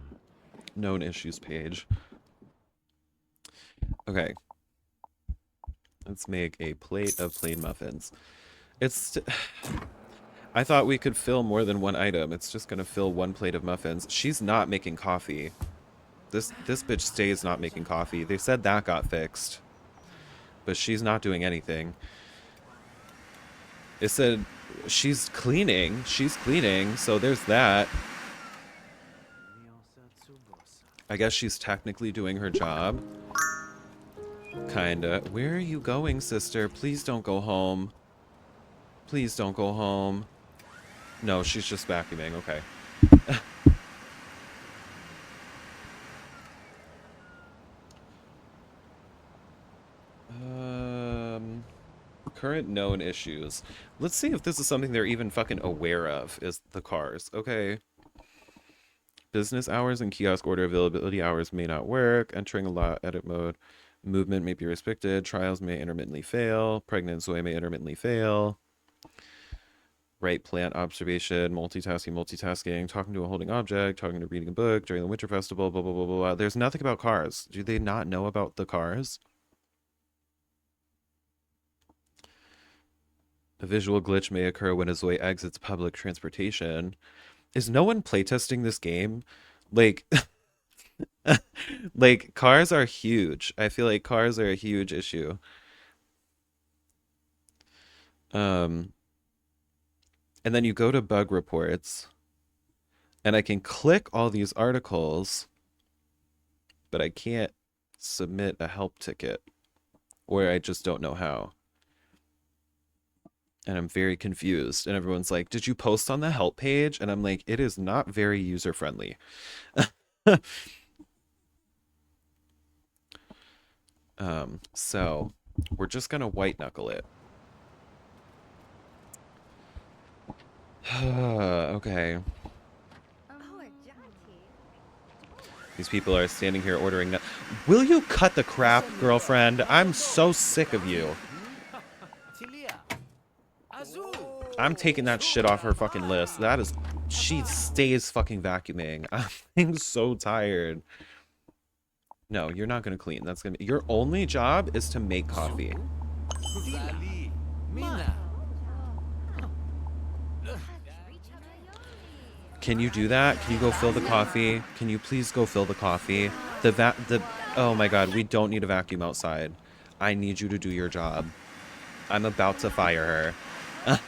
Known issues page. Okay. Let's make a plate of plain muffins. I thought we could fill more than one item. It's just gonna fill one plate of muffins. She's not making coffee. This bitch stays not making coffee. They said that got fixed. But she's not doing anything. It said she's cleaning. She's cleaning, so there's that. I guess she's technically doing her job. Kinda. Where are you going, sister? Please don't go home. Please don't go home. No, she's just vacuuming. Okay. Current known issues. Let's see if this is something they're even fucking aware of, is the cars. Okay. Business hours and kiosk order availability hours may not work. Entering a lot edit mode. Movement may be restricted. Trials may intermittently fail. Pregnant soy may intermittently fail. Right plant observation, multitasking, talking to a holding object, talking to reading a book during the winter festival, blah, blah, blah, blah, blah. There's nothing about cars. Do they not know about the cars? A visual glitch may occur when inzoi exits public transportation. Is no one playtesting this game? Like, like, cars are huge. I feel like cars are a huge issue. And then you go to bug reports, and I can click all these articles, but I can't submit a help ticket, or I just don't know how. And I'm very confused. And everyone's like, did you post on the help page? And I'm like, it is not very user friendly. So we're just gonna white knuckle it. Okay. These people are standing here ordering. Will you cut the crap, girlfriend? I'm so sick of you. I'm taking that shit off her fucking list. That is, she stays fucking vacuuming. I'm so tired. No, you're not gonna clean. That's gonna be, your only job is to make coffee. Can you do that? Can you go fill the coffee? Can you please go fill the coffee? Oh my god, we don't need a vacuum outside. I need you to do your job. I'm about to fire her.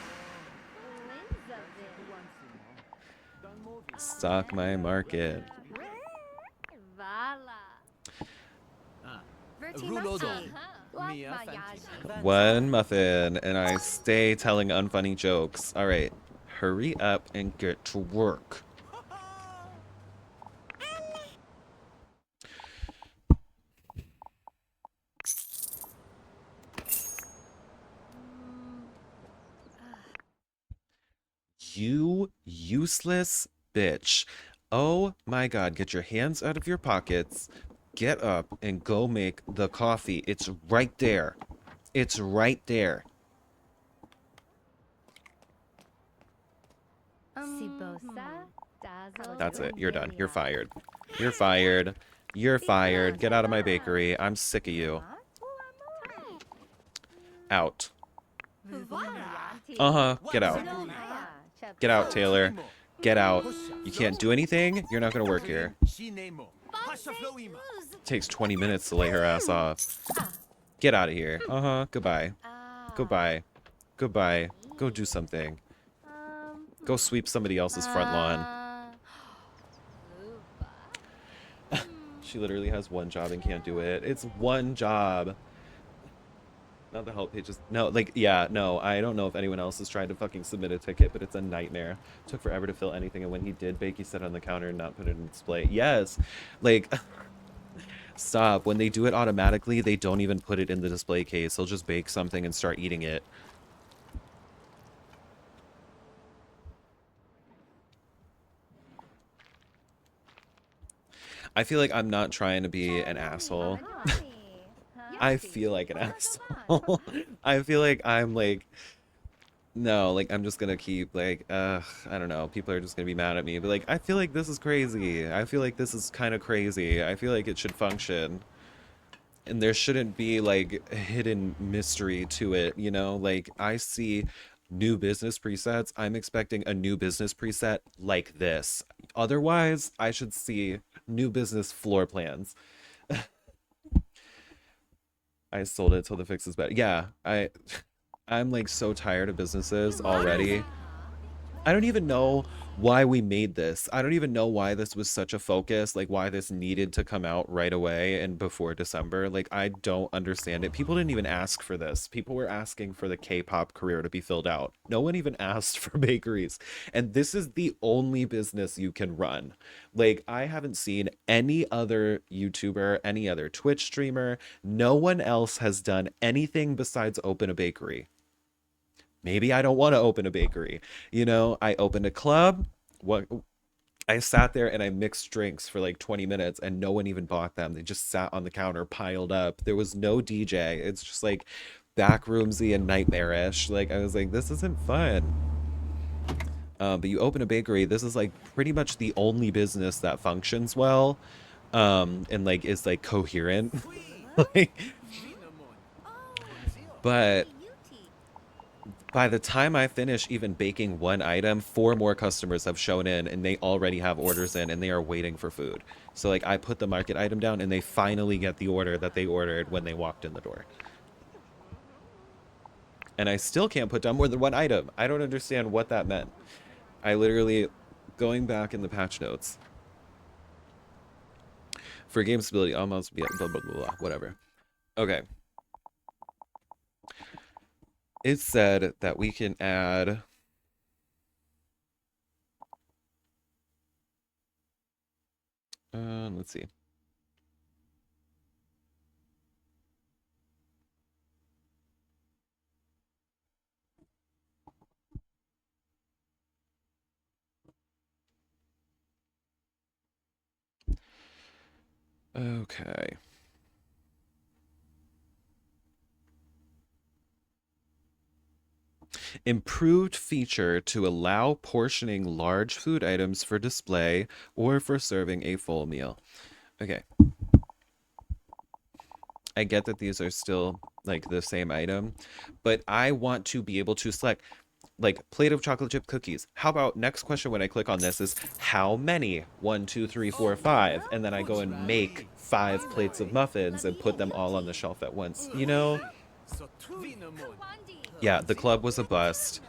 Stock my market. One muffin, and I stay telling unfunny jokes. All right, hurry up and get to work. You useless bitch. Oh my god, get your hands out of your pockets. Get up and go make the coffee. It's right there. It's right there. That's it. You're done. You're fired. You're fired. You're fired. Get out of my bakery. I'm sick of you. Out. Uh-huh. Get out. Get out, Taylor. Get out. You can't do anything. You're not going to work here. Takes 20 minutes to lay her ass off. Get out of here. Uh-huh. Goodbye. Goodbye. Goodbye. Go do something. Go sweep somebody else's front lawn. She literally has one job and can't do it. It's one job. Not the help pages. No, like, yeah, no, I don't know if anyone else has tried to fucking submit a ticket, but it's a nightmare. Took forever to fill anything, and when he did bake, he set it on the counter and not put it in display. Yes, like, stop. When they do it automatically, they don't even put it in the display case. They'll just bake something and start eating it. I feel like I'm not trying to be an asshole. I feel like an asshole. I feel like I'm like, no, like I'm just gonna keep like, I don't know. People are just gonna be mad at me, but like, I feel like this is crazy. I feel like this is kind of crazy. I feel like it should function, and there shouldn't be like a hidden mystery to it. You know, like I see new business presets. I'm expecting a new business preset like this. Otherwise, I should see new business floor plans. I sold it till the fix is better. Yeah, I'm like so tired of businesses already. I don't even know why we made this. I don't even know why this was such a focus, like why this needed to come out right away and before December. Like I don't understand it. People didn't even ask for this. People were asking for the K-pop career to be filled out. No one even asked for bakeries. And this is the only business you can run. Like I haven't seen any other YouTuber, any other Twitch streamer. No one else has done anything besides open a bakery. Maybe I don't want to open a bakery. You know, I opened a club. What I sat there and I mixed drinks for like 20 minutes and no one even bought them. They just sat on the counter piled up. There was no DJ. It's just like backroomsy and nightmarish. Like I was like, this isn't fun. But you open a bakery, this is like pretty much the only business that functions well, and like is like coherent. Like, but by the time I finish even baking one item, four more customers have shown in and they already have orders in and they are waiting for food. So like I put the market item down and they finally get the order that they ordered when they walked in the door. And I still can't put down more than one item. I don't understand what that meant. I literally, going back in the patch notes, for game stability, almost, yeah, blah, blah, blah, blah, whatever. Okay. It said that we can add, let's see. Okay. Improved feature to allow portioning large food items for display or for serving a full meal. Okay. I get that these are still like the same item, but I want to be able to select like plate of chocolate chip cookies. How about next question when I click on this is how many? 1, 2, 3, 4, 5. And then I go and make 5 plates of muffins and put them all on the shelf at once. You know? Yeah, the club was a bust.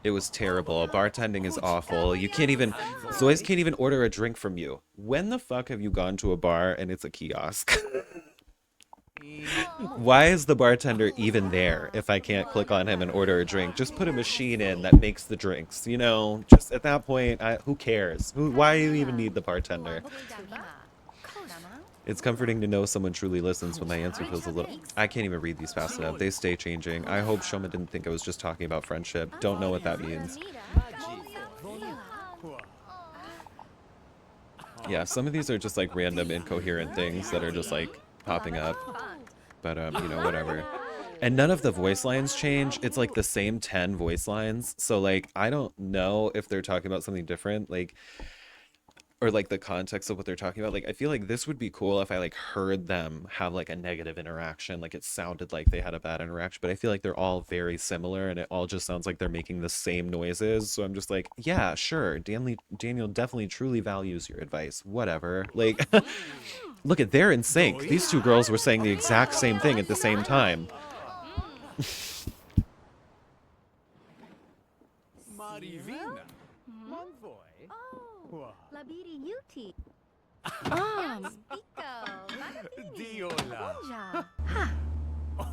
It was terrible. Bartending is awful. You can't even, Zoys can't even order a drink from you. When the fuck have you gone to a bar and it's a kiosk? Why is the bartender even there if I can't click on him and order a drink? Just put a machine in that makes the drinks, you know? Just at that point, who cares? Why do you even need the bartender? It's comforting to know someone truly listens when my answer feels a little... I can't even read these fast enough. They stay changing. I hope Shoma didn't think I was just talking about friendship. Don't know what that means. Yeah, some of these are just like random incoherent things that are just like popping up. But, you know, whatever. And none of the voice lines change. It's like the same 10 voice lines. So, like, I don't know if they're talking about something different. Like, or like the context of what they're talking about. Like I feel like this would be cool if I like heard them have like a negative interaction, like it sounded like they had a bad interaction, but I feel like they're all very similar and it all just sounds like they're making the same noises. So I'm just like, yeah, sure, Daniel definitely truly values your advice, whatever. Like look at, they're in sync. These two girls were saying the exact same thing at the same time.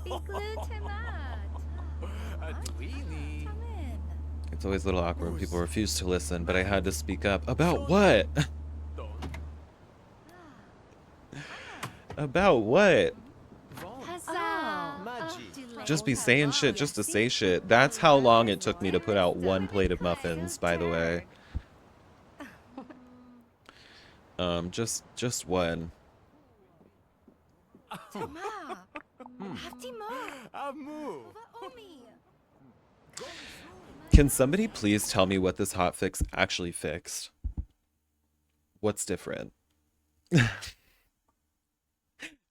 Be glued to mat. A tweenie. Come in. It's always a little awkward when people Who's refuse to listen, but I had to speak up. About Shon what? Don About what? Von Huzzah! Magi. Just be saying shit just to say shit. That's how long it took me to put out one plate of muffins, by the way. Just one. Ma. Hafti mo. Amu. Omi. Can somebody please tell me what this hotfix actually fixed? What's different?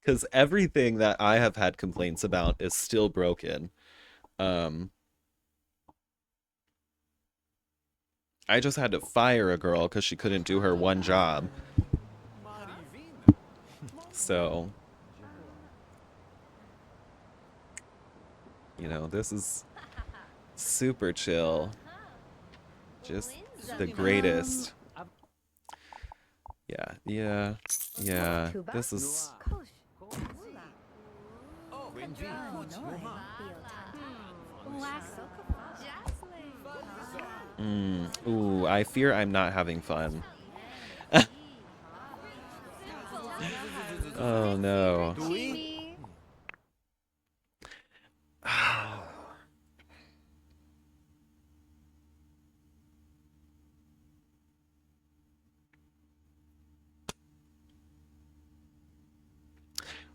Because everything that I have had complaints about is still broken. Um, I just had to fire a girl because she couldn't do her one job. Marivina. So, this is super chill. Just the greatest. Yeah, yeah, yeah. This is. Noa. Oh, Wenji. Kuch Moha. Ooh, I fear I'm not having fun. Oh no. Dui.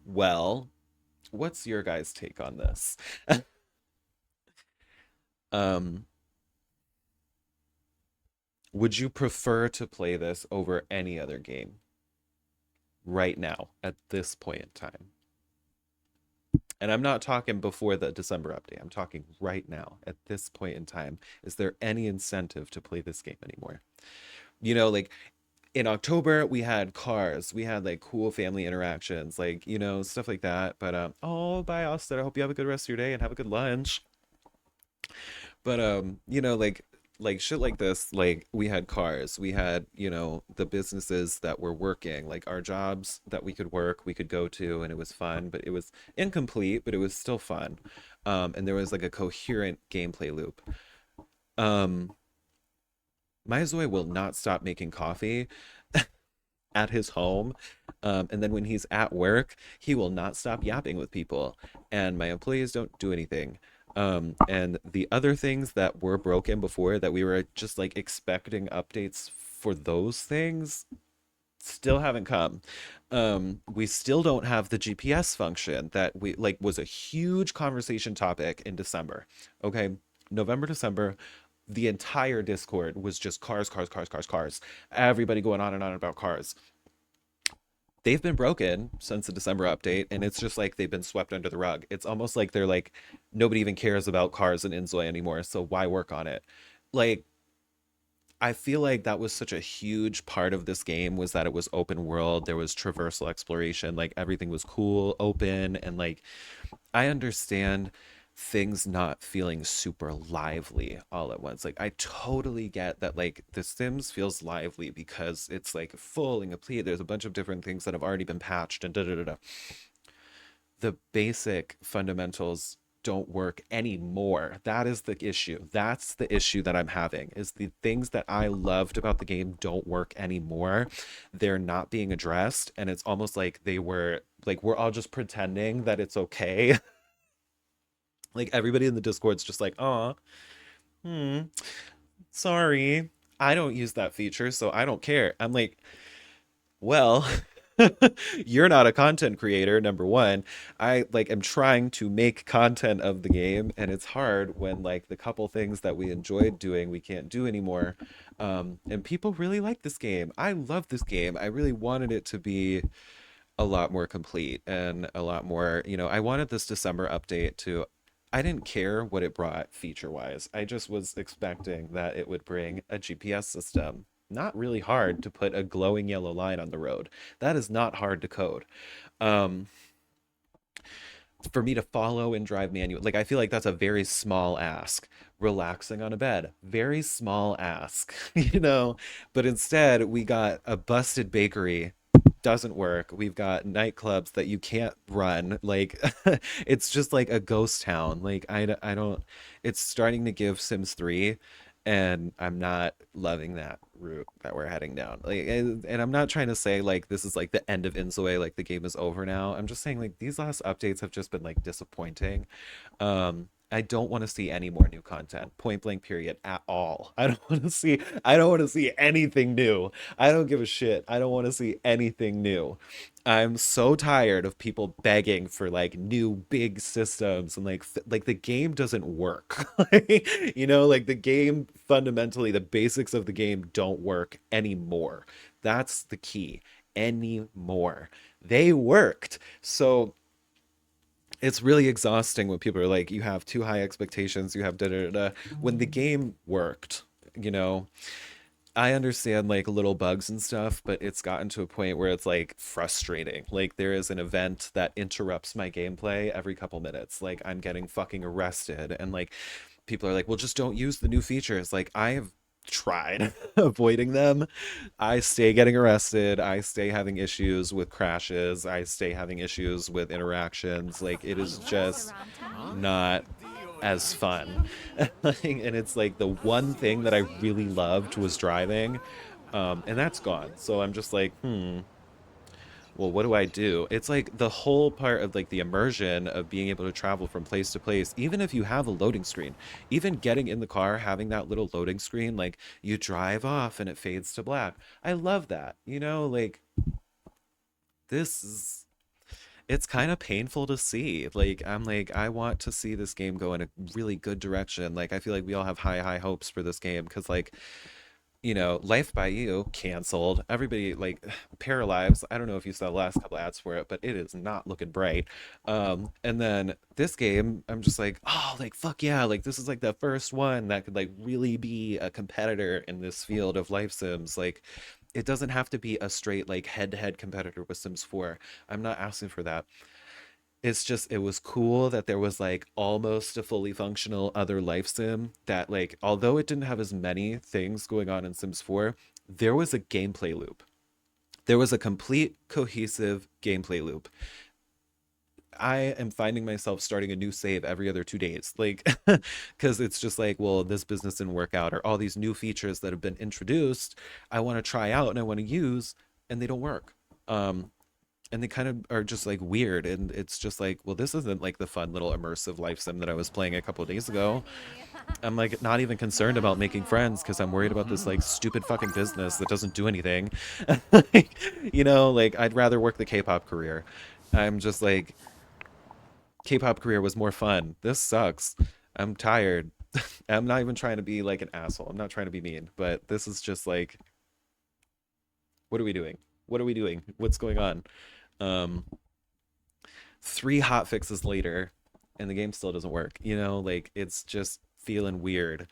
Well, what's your guys' take on this? Um, would you prefer to play this over any other game right now at this point in time? And I'm not talking before the December update. I'm talking right now at this point in time. Is there any incentive to play this game anymore? Like in October we had cars, we had like cool family interactions, like stuff like that. But oh, bye, Austin. I hope you have a good rest of your day and have a good lunch. But like shit like this, like we had cars, we had, the businesses that were working, like our jobs that we could work, we could go to, and it was fun, but it was incomplete, but it was still fun. And there was like a coherent gameplay loop. Um, Maizoi will not stop making coffee at his home. And then when he's at work, he will not stop yapping with people. And my employees don't do anything. And the other things that were broken before that we were just like expecting updates for those things still haven't come. We still don't have the GPS function that we like was a huge conversation topic in December. Okay. November, December, the entire Discord was just cars, cars, cars, cars, cars. Everybody going on and on about cars. They've been broken since the December update, and it's just like they've been swept under the rug. It's almost like they're like nobody even cares about cars in inzoi anymore, so why work on it? Like I feel like that was such a huge part of this game was that it was open world, there was traversal exploration, like everything was cool, open, and like I understand things not feeling super lively all at once. Like I totally get that like The Sims feels lively because it's like full and complete. There's a bunch of different things that have already been patched and da da da da. The basic fundamentals don't work anymore. That is the issue. That's the issue that I'm having is the things that I loved about the game don't work anymore. They're not being addressed and it's almost like they were like we're all just pretending that it's okay. Like everybody in the Discord's just like, "Oh, hmm, sorry. I don't use that feature, so I don't care." I'm like, well, you're not a content creator, number one. I like am trying to make content of the game, and it's hard when like the couple things that we enjoyed doing we can't do anymore. And people really like this game. I love this game. I really wanted it to be a lot more complete and a lot more, I wanted this December update to I didn't care what it brought feature wise. I just was expecting that it would bring a GPS system. Not really hard to put a glowing yellow line on the road. That is not hard to code. Um, for me to follow and drive manual, like I feel like that's a very small ask. Relaxing on a bed, very small ask, But instead, we got a busted bakery doesn't work. We've got nightclubs that you can't run. Like it's just like a ghost town. Like I don't it's starting to give Sims 3 and I'm not loving that route that we're heading down. Like and I'm not trying to say like this is like the end of inzoi, like the game is over now. I'm just saying like these last updates have just been like disappointing. I don't want to see any more new content, point blank period, at all. I don't want to see anything new. I don't give a shit. I don't want to see anything new. I'm so tired of people begging for like new big systems and like the game doesn't work. Like the game fundamentally, the basics of the game don't work anymore. That's the key. Anymore. They worked. So it's really exhausting when people are like, you have too high expectations, you have da da da. When the game worked, you know, I understand like little bugs and stuff, but it's gotten to a point where it's like frustrating. Like there is an event that interrupts my gameplay every couple minutes. Like I'm getting fucking arrested, and like people are like, well, just don't use the new features. Like I have tried avoiding them. I stay getting arrested. I stay having issues with crashes. I stay having issues with interactions. Like it is just not as fun. And it's like the one thing that I really loved was driving. And that's gone. So I'm just like, well, what do I do? It's like the whole part of like the immersion of being able to travel from place to place, even if you have a loading screen, even getting in the car, having that little loading screen, like you drive off and it fades to black. I love that. Like this is, it's kind of painful to see. Like, I'm like, I want to see this game go in a really good direction. Like, I feel like we all have high hopes for this game because, like, Life by You canceled. Everybody like Paralives. I don't know if you saw the last couple ads for it, but it is not looking bright. And then this game, I'm just like, oh, like fuck yeah, like this is like the first one that could like really be a competitor in this field of life sims. Like, it doesn't have to be a straight like head-to-head competitor with Sims 4. I'm not asking for that. It's just it was cool that there was like almost a fully functional other life sim that like although it didn't have as many things going on in Sims 4, there was a gameplay loop. There was a complete cohesive gameplay loop. I am finding myself starting a new save every other 2 days. Like because it's just like, well, this business didn't work out, or all these new features that have been introduced, I want to try out and I want to use, and they don't work. And they kind of are just like weird, and it's just like, well, this isn't like the fun little immersive life sim that I was playing a couple of days ago. I'm like not even concerned about making friends because I'm worried about this like stupid fucking business that doesn't do anything. Like, like I'd rather work the K-pop career. I'm just like, K-pop career was more fun. This sucks. I'm tired. I'm not even trying to be like an asshole. I'm not trying to be mean, but this is just like, what are we doing? What are we doing? What's going on? Um, 3 hot fixes later, and the game still doesn't work. Like it's just feeling weird,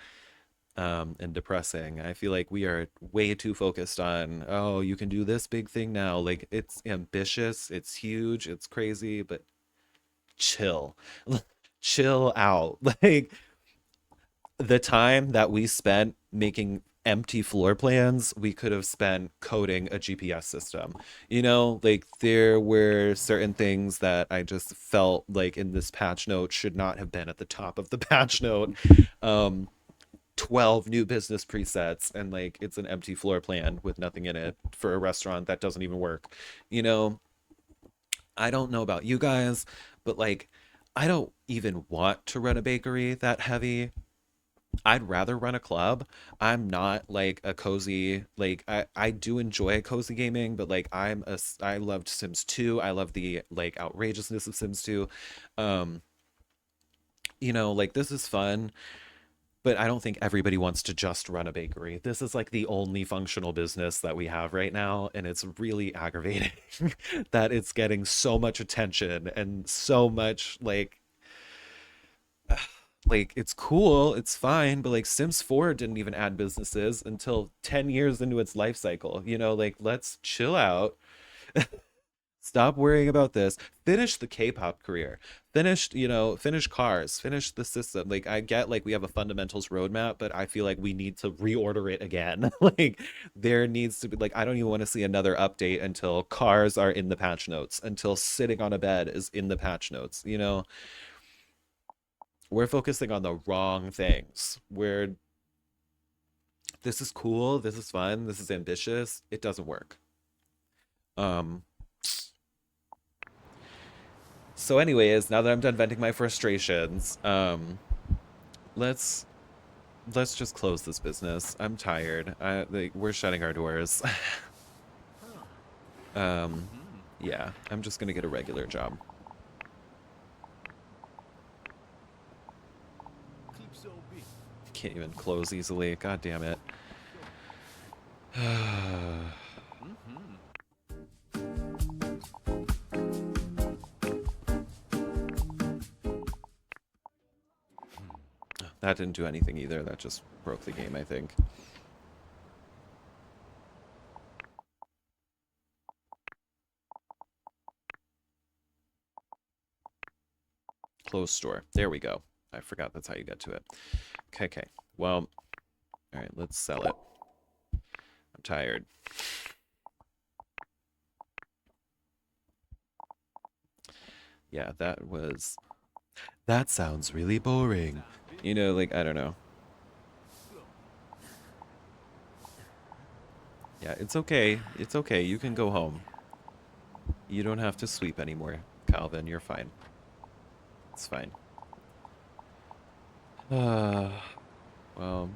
and depressing. I feel like we are way too focused on, oh, you can do this big thing now. Like it's ambitious, it's huge, it's crazy, but chill, chill out. Like the time that we spent making empty floor plans, we could have spent coding a GPS system. Like there were certain things that I just felt like in this patch note should not have been at the top of the patch note. 12 new business presets, and like it's an empty floor plan with nothing in it for a restaurant that doesn't even work. You know, I don't know about you guys, but like I don't even want to run a bakery that heavy. I'd rather run a club. I'm not like a cozy, like I do enjoy cozy gaming, but like I loved Sims 2. I love the like outrageousness of Sims 2. Um, like this is fun, but I don't think everybody wants to just run a bakery. This is like the only functional business that we have right now, and it's really aggravating that it's getting so much attention and so much like it's cool, it's fine, but like Sims 4 didn't even add businesses until 10 years into its life cycle. Like let's chill out. Stop worrying about this. Finish the K-pop career. Finish cars. Finish the system. Like I get like we have a fundamentals roadmap, but I feel like we need to reorder it again. Like there needs to be like I don't even want to see another update until cars are in the patch notes, until sitting on a bed is in the patch notes. We're focusing on the wrong things. This is cool, this is fun, this is ambitious. It doesn't work. Um So, anyways, now that I'm done venting my frustrations, let's let's just close this business. I'm tired. We're shutting our doors. um, yeah, I'm just gonna get a regular job. Keep so big. Can't even close easily. God damn it. That didn't do anything either. That just broke the game, I think. Close store. There we go. I forgot that's how you get to it. Okay. Well, all right, let's sell it. I'm tired. Yeah, that sounds really boring. Like, I don't know. Yeah, it's okay. It's okay. You can go home. You don't have to sweep anymore, Calvin. You're fine. It's fine. Well,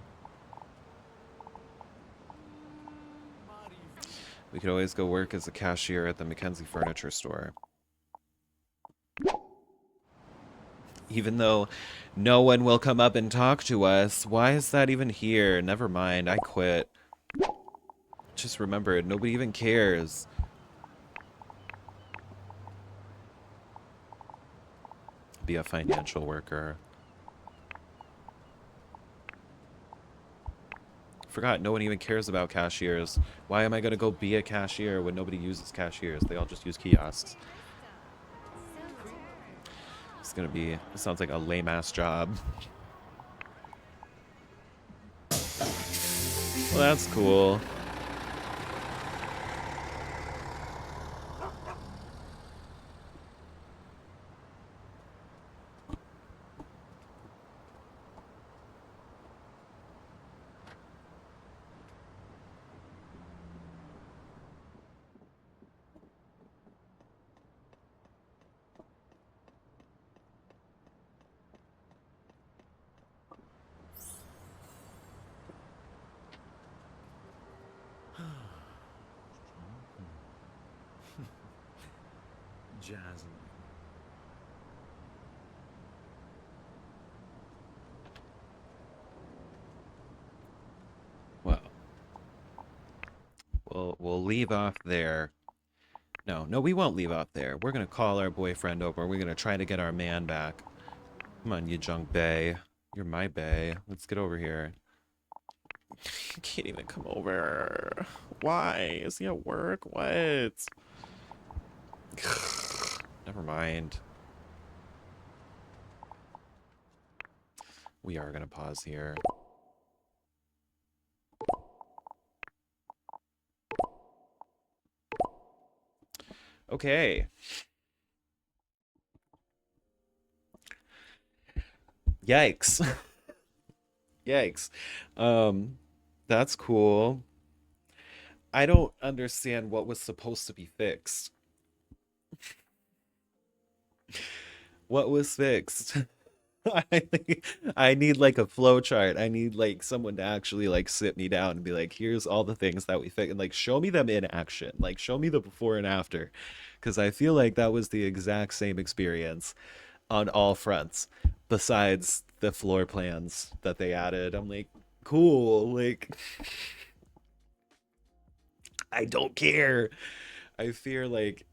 we could always go work as a cashier at the Mackenzie Furniture Store. Even though no one will come up and talk to us, why is that even here? Never mind, I quit. Just remember, nobody even cares. Be a financial worker. Forgot, no one even cares about cashiers. Why am I gonna go be a cashier when nobody uses cashiers? They all just use kiosks. It sounds like a lame ass job. Well, that's cool. Jasmine. Well, we'll leave off there. No, we won't leave off there. We're gonna call our boyfriend over. We're gonna try to get our man back. Come on, you junk bae. You're my bae. Let's get over here. You can't even come over. Why? Is he at work? What? Never mind. We are gonna pause here. Okay. Yikes. Yikes. That's cool. I don't understand what was supposed to be fixed. What was fixed? I I need like a flow chart. I need like someone to actually like sit me down and be like, here's all the things that we fixed and like show me them in action. Like show me the before and after. Because I feel like that was the exact same experience on all fronts, besides the floor plans that they added. I'm like, cool. Like I don't care. I fear like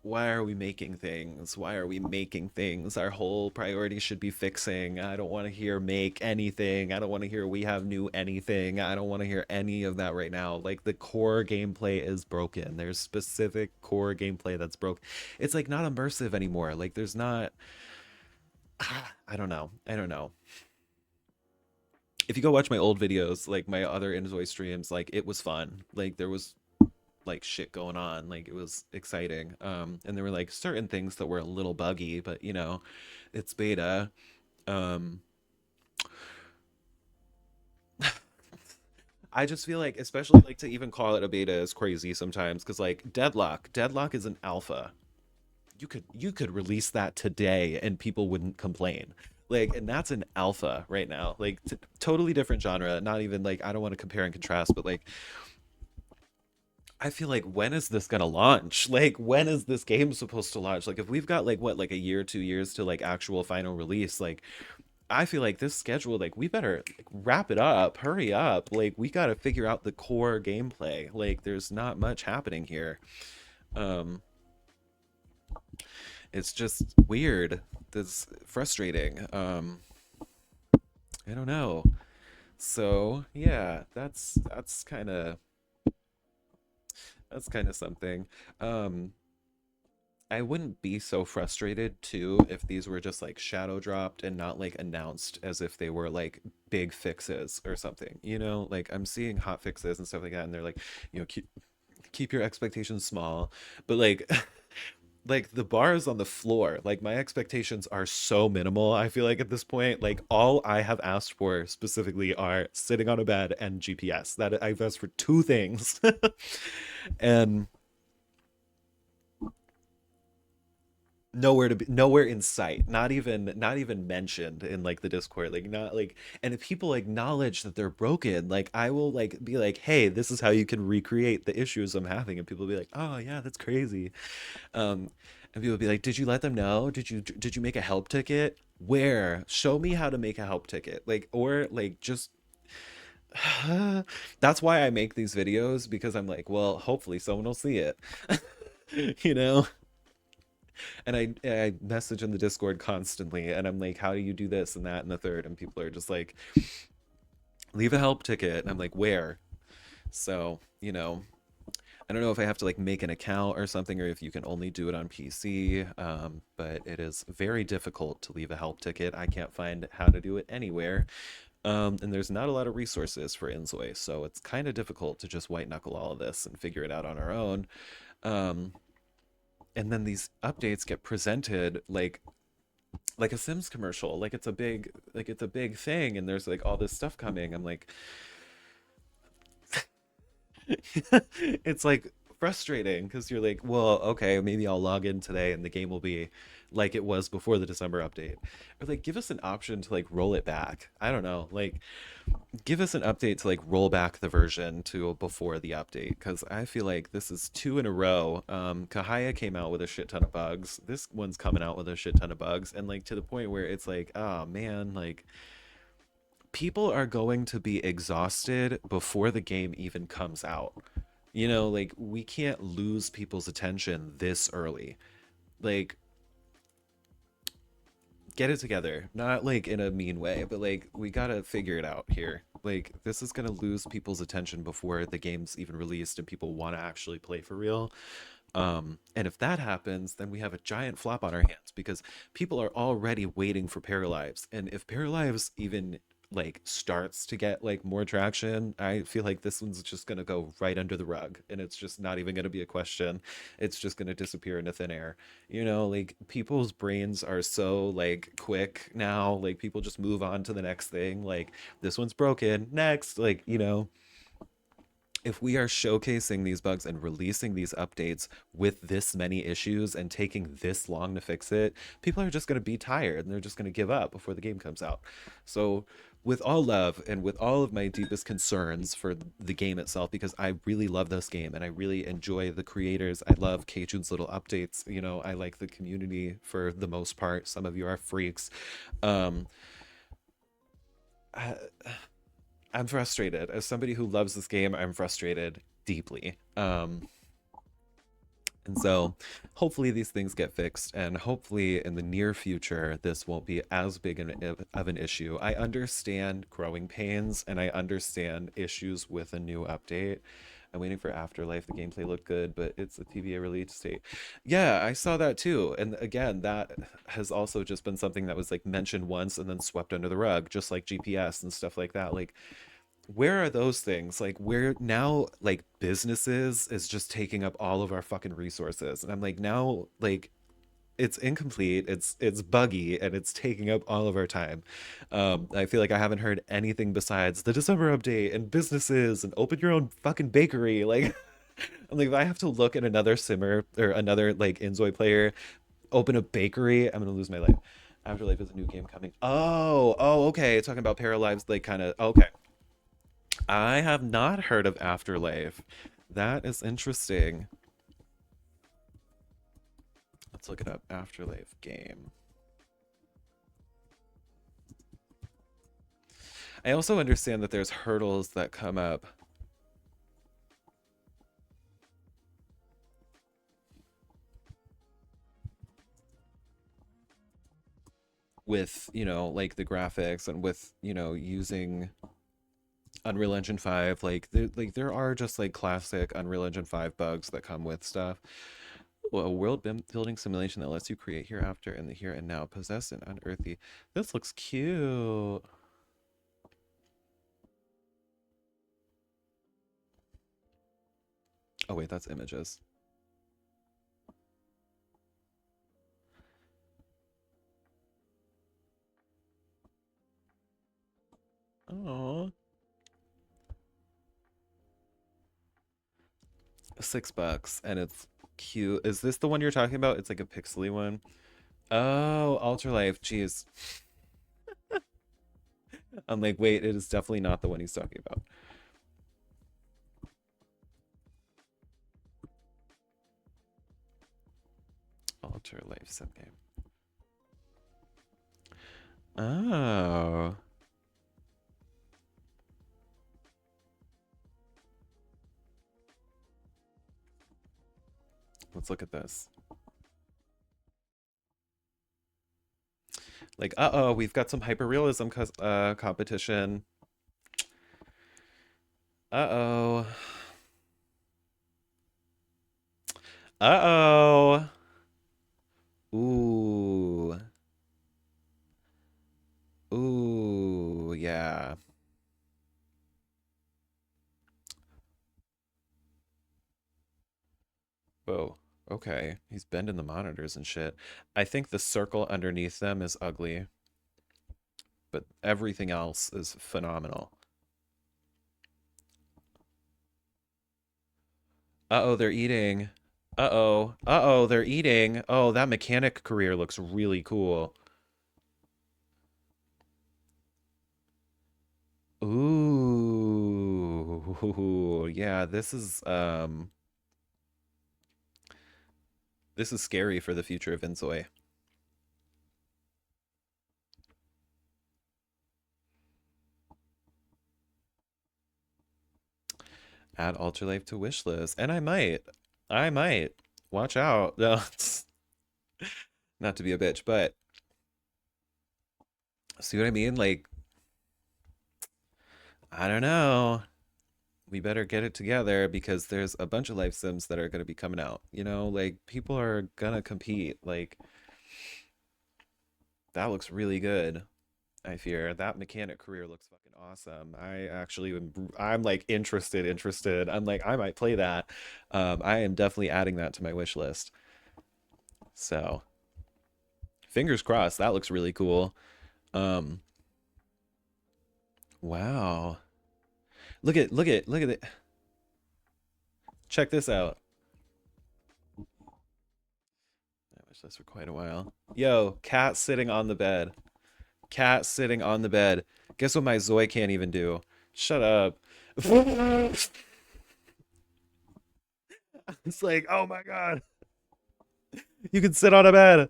why are we making things? Why are we making things? Our whole priority should be fixing. I don't want to hear make anything. I don't want to hear we have new anything. I don't want to hear any of that right now. Like the core gameplay is broken. There's specific core gameplay that's broke. It's like not immersive anymore. Like there's not I don't know. I don't know. If you go watch my old videos, like my other inzoi streams, like it was fun. Like there was like shit going on, like it was exciting, and there were like certain things that were a little buggy, but you know, it's beta. um I just feel like, especially like to even call it a beta is crazy sometimes, because like deadlock is an alpha. You could release that today and people wouldn't complain. Like, and that's an alpha right now, like totally different genre. Not even like, I don't want to compare and contrast, but like I feel like, when is this gonna launch? Like when is this game supposed to launch? Like if we've got like what, like a year, 2 years to like actual final release, like I feel like this schedule, like we better like, wrap it up, hurry up. Like we gotta figure out the core gameplay. Like there's not much happening here. Um it's just weird. That's frustrating. I don't know. So yeah, that's kind of something. Um I wouldn't be so frustrated too if these were just like shadow dropped and not like announced as if they were like big fixes or something. You know, like I'm seeing hot fixes and stuff like that, and they're like, keep your expectations small, but like like the bar is on the floor. Like my expectations are so minimal. I feel like at this point, like all I have asked for specifically are sitting on a bed and GPS. That I've asked for two things, and nowhere in sight, not even mentioned in like the Discord, like not like. And if people acknowledge that they're broken, like I will like be like, hey, this is how you can recreate the issues I'm having, and people will be like, oh yeah, that's crazy. um and people will be like, did you let them know? Did you make a help ticket? Where? Show me how to make a help ticket, like, or like just that's why I make these videos, because I'm like, well, hopefully someone will see it. you know. And I message in the Discord constantly, and I'm like, how do you do this and that and the third? And people are just like, leave a help ticket. And I'm like, where? So, I don't know if I have to like make an account or something, or if you can only do it on PC. But it is very difficult to leave a help ticket. I can't find how to do it anywhere. And there's not a lot of resources for Inzoi, so it's kind of difficult to just white knuckle all of this and figure it out on our own. Um, and then these updates get presented like a Sims commercial, like it's a big thing, and there's like all this stuff coming. I'm like, it's like frustrating, because you're like, well, okay, maybe I'll log in today and the game will be like it was before the December update. Or like give us an option to like roll it back. I don't know, like give us an update to like roll back the version to before the update, because I feel like this is two in a row. Kahaya came out with a shit ton of bugs. This one's coming out with a shit ton of bugs, and like to the point where it's like, oh man, like people are going to be exhausted before the game even comes out. Like we can't lose people's attention this early. Like, get it together. Not like in a mean way, but like we gotta figure it out here. Like this is gonna lose people's attention before the game's even released and people want to actually play for real. And if that happens, then we have a giant flop on our hands, because people are already waiting for Paralives. And if Paralives even like starts to get like more traction, I feel like this one's just gonna go right under the rug, and it's just not even gonna be a question. It's just gonna disappear into thin air. Like people's brains are so like quick now, like people just move on to the next thing. Like this one's broken, next. Like, if we are showcasing these bugs and releasing these updates with this many issues and taking this long to fix it, people are just going to be tired and they're just going to give up before the game comes out. So, with all love and with all of my deepest concerns for the game itself, because I really love this game and I really enjoy the creators. I love Keiju's little updates. I like the community for the most part. Some of you are freaks. Um, I, I'm frustrated. As somebody who loves this game, I'm frustrated deeply. And so hopefully these things get fixed, and hopefully in the near future, this won't be as big of an issue. I understand growing pains and I understand issues with a new update. I'm waiting for Afterlife. The gameplay looked good, but it's a TVA release date. Yeah, I saw that too. And again, that has also just been something that was like mentioned once and then swept under the rug, just like GPS and stuff like that. Like, where are those things? Like, where now, like, businesses is just taking up all of our fucking resources. And I'm like, now, like, it's incomplete, it's buggy, and it's taking up all of our time. I feel like I haven't heard anything besides the December update and businesses and open your own fucking bakery. Like, I'm like, if I have to look at another simmer or another like inzoi player open a bakery, I'm gonna lose my life. Afterlife is a new game coming. Oh, okay. Talking about Paralives, like kind of okay. I have not heard of Afterlife. That is interesting. Let's look it up. Afterlife game. I also understand that there's hurdles that come up with, like the graphics and with, using Unreal Engine 5. Like there are just like classic Unreal Engine 5 bugs that come with stuff. A world building simulation that lets you create hereafter in the here and now, possessed and unearthly. This looks cute. Oh wait, that's images. Oh, $6 and it's cute. Is this the one you're talking about? It's like a pixely one. Oh, Ultralife. Jeez. I'm like, wait, it is definitely not the one he's talking about. Ultralife sim game. Oh. Let's look at this. Like, uh-oh, we've got some hyperrealism competition. Uh-oh. Uh-oh. Ooh. Ooh, yeah. Whoa. Okay. He's bending the monitors and shit. I think the circle underneath them is ugly, but everything else is phenomenal. Uh-oh, they're eating. Uh-oh. Uh-oh, they're eating. Oh, that mechanic career looks really cool. Ooh. Yeah, this is scary for the future of inzoi. Add Ultralife to wish list. And I might. I might. Watch out. No, not to be a bitch, but see what I mean? Like, I don't know. We better get it together because there's a bunch of life sims that are going to be coming out. Like people are gonna compete. Like, that looks really good. I fear that mechanic career looks fucking awesome. I'm like interested. I'm like, I might play that. I am definitely adding that to my wish list. So fingers crossed. That looks really cool. Um, wow. Look at it. Check this out. I wish this for quite a while. Yo, cat sitting on the bed. Cat sitting on the bed. Guess what my Zoe can't even do? Shut up. It's like, oh my god, you can sit on a bed.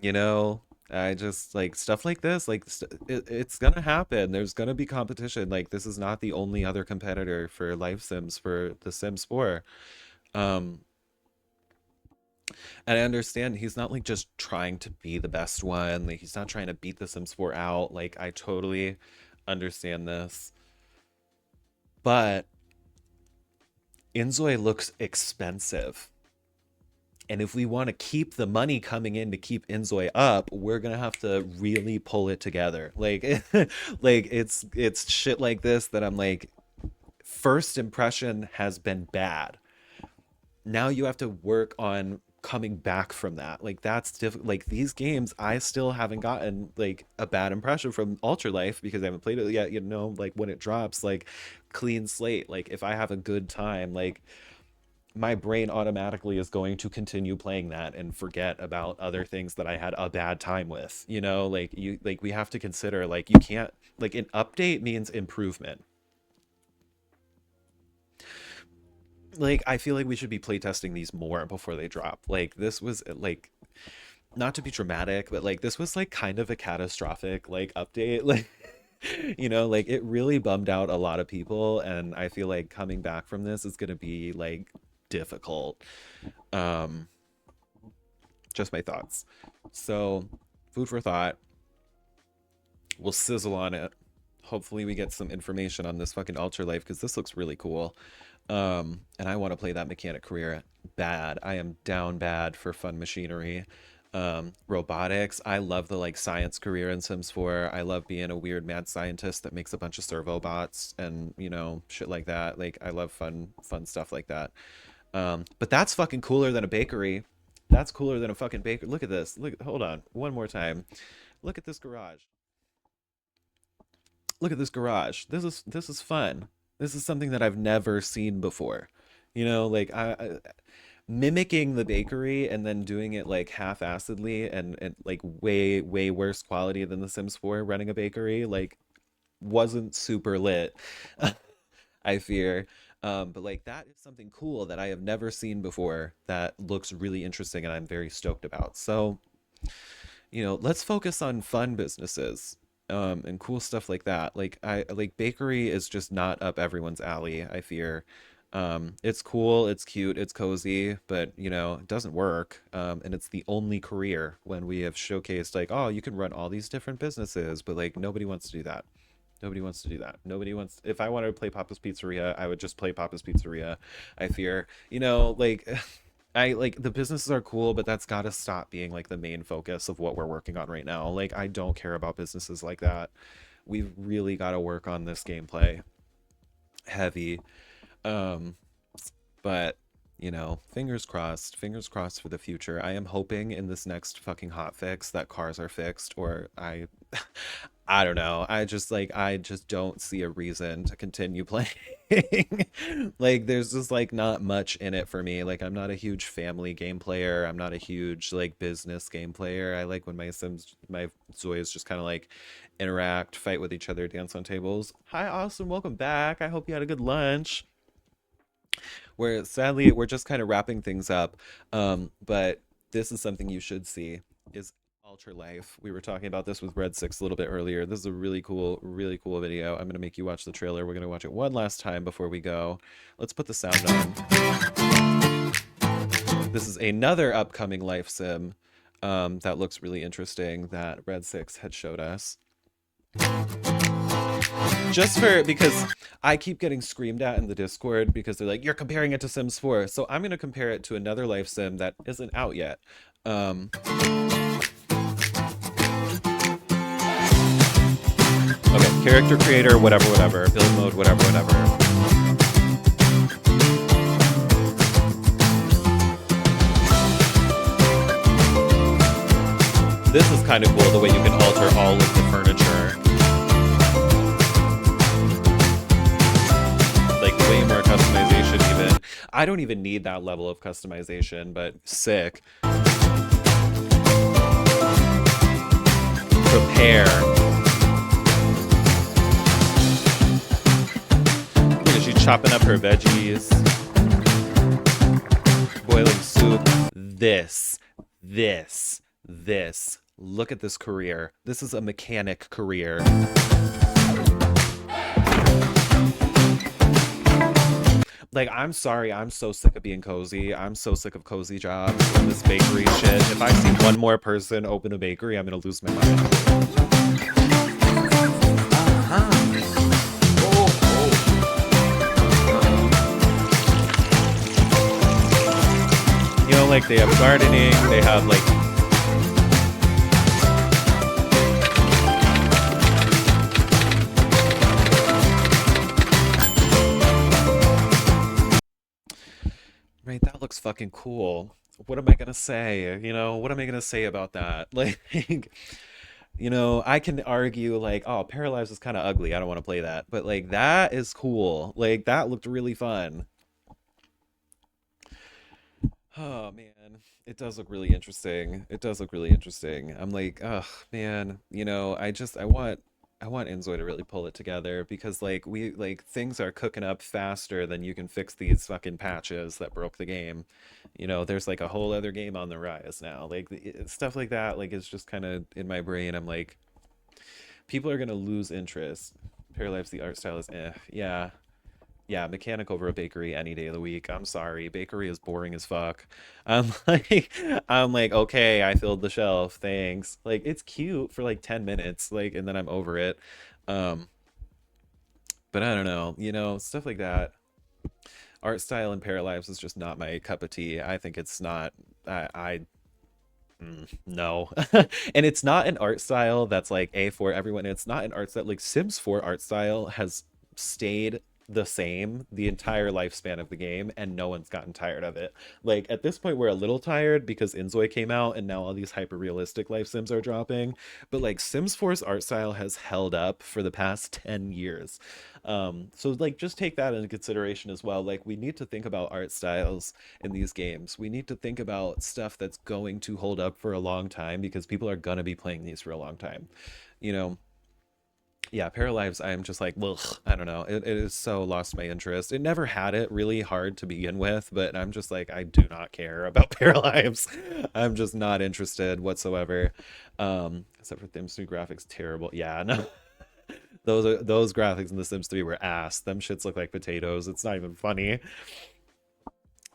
You know, I just like stuff like this. Like, it's gonna happen. There's gonna be competition. Like, this is not the only other competitor for life sims for The Sims 4. Um, and I understand he's not like just trying to be the best one. Like he's not trying to beat the Sims 4 out. Like I totally understand this. But inzoi looks expensive. And if we want to keep the money coming in to keep inzoi up, we're gonna have to really pull it together. Like, like it's shit like this that I'm like, first impression has been bad. Now you have to work on coming back from that. Like that's difficult. Like these games, I still haven't gotten like a bad impression from Ultra Life because I haven't played it yet. You know, like when it drops, like clean slate. Like if I have a good time, like my brain automatically is going to continue playing that and forget about other things that I had a bad time with. You know, like you like we have to consider like you can't like an update means improvement. Like I feel like we should be playtesting these more before they drop. Like this was like not to be dramatic, but like this was like kind of a catastrophic like update. Like you know, like it really bummed out a lot of people and I feel like coming back from this is going to be like difficult. Um just my thoughts. So, food for thought. We'll sizzle on it. Hopefully we get some information on this fucking Ultra Life because this looks really cool. And I want to play that mechanic career bad. I am down bad for fun machinery. Robotics. I love the like science career in Sims 4. I love being a weird mad scientist that makes a bunch of servo bots and you know shit like that. Like I love fun stuff like that. But that's fucking cooler than a bakery. That's cooler than a fucking baker. Look at this. Look, hold on, one more time. Look at this garage. Look at this garage. This is fun. This is something that I've never seen before. You know, like I mimicking the bakery and then doing it like half-assedly and like way worse quality than The Sims 4 running a bakery like wasn't super lit. I fear. But like that is something cool that I have never seen before that looks really interesting and I'm very stoked about. So, you know, let's focus on fun businesses and cool stuff like that. Like I like bakery is just not up everyone's alley, I fear. It's cool, it's cute, it's cozy, but you know, it doesn't work. And it's the only career when we have showcased like, oh, you can run all these different businesses, but like nobody wants to do that. Nobody wants to do that. Nobody wants. If I wanted to play Papa's Pizzeria, I would just play Papa's Pizzeria. I fear, you know, like I like the businesses are cool, but that's got to stop being like the main focus of what we're working on right now. Like I don't care about businesses like that. We've really got to work on this gameplay heavy. Um, but you know, fingers crossed for the future. I am hoping in this next fucking hot fix that cars are fixed, or I, I don't know. I just don't see a reason to continue playing. Like, there's just like not much in it for me. Like, I'm not a huge family game player. I'm not a huge like business game player. I like when my Zoyas just kind of like interact, fight with each other, dance on tables. Hi, Austin, welcome back. I hope you had a good lunch. Where sadly we're just kind of wrapping things up. But this is something you should see is Ultra Life. We were talking about this with Red Six a little bit earlier. This is a really cool video. I'm gonna make you watch the trailer. We're gonna watch it one last time before we go. Let's put the sound on. This is another upcoming life sim that looks really interesting that Red Six had showed us. Just for because I keep getting screamed at in the Discord because they're like, you're comparing it to Sims 4. So I'm going to compare it to another life sim that isn't out yet. Okay, character creator, whatever, build mode, whatever. This is kind of cool, the way you can alter all of the furniture. Like way more customization even. I don't even need that level of customization, but sick. Prepare. Look at she chopping up her veggies. Boiling soup. This. Look at this career. This is a mechanic career. Like, I'm sorry, I'm so sick of being cozy. I'm so sick of cozy jobs and this bakery shit. If I see one more person open a bakery, I'm gonna lose my mind. You know, like they have gardening, they have like right, that looks fucking cool. What am I gonna say? You know, what am I gonna say about that? Like, you know, I can argue like, oh, Paralyzed is kind of ugly. I don't want to play that. But like that is cool. Like that looked really fun. Oh man, it does look really interesting. It does look really interesting. I'm like, oh man, you know, I want inzoi to really pull it together because like we like things are cooking up faster than you can fix these fucking patches that broke the game. You know, there's like a whole other game on the rise now. Like stuff like that like it's just kind of in my brain. I'm like people are going to lose interest. Paralives the art style is yeah. Yeah, mechanic over a bakery any day of the week. I'm sorry, bakery is boring as fuck. I'm like, I'm like, okay, I filled the shelf, thanks. Like, it's cute for like 10 minutes, like, and then I'm over it. Um, but I don't know, you know, stuff like that. Art style in Paralives is just not my cup of tea. I think it's not. No, and it's not an art style that's like a for everyone. It's not an art style like Sims 4 art style has stayed the same the entire lifespan of the game, and no one's gotten tired of it. Like at this point, we're a little tired because inzoi came out, and now all these hyper realistic life sims are dropping. But like Sims 4's art style has held up for the past 10 years. So like just take that into consideration as well. Like we need to think about art styles in these games. We need to think about stuff that's going to hold up for a long time because people are gonna be playing these for a long time. You know, yeah, Paralives, I'm just like, ugh, I don't know. It is so lost my interest. It never had it really hard to begin with, but I'm just like, I do not care about Paralives. I'm just not interested whatsoever. Except for Sims 3 graphics, terrible. Yeah, no, those graphics in The Sims 3 were ass. Them shits look like potatoes. It's not even funny.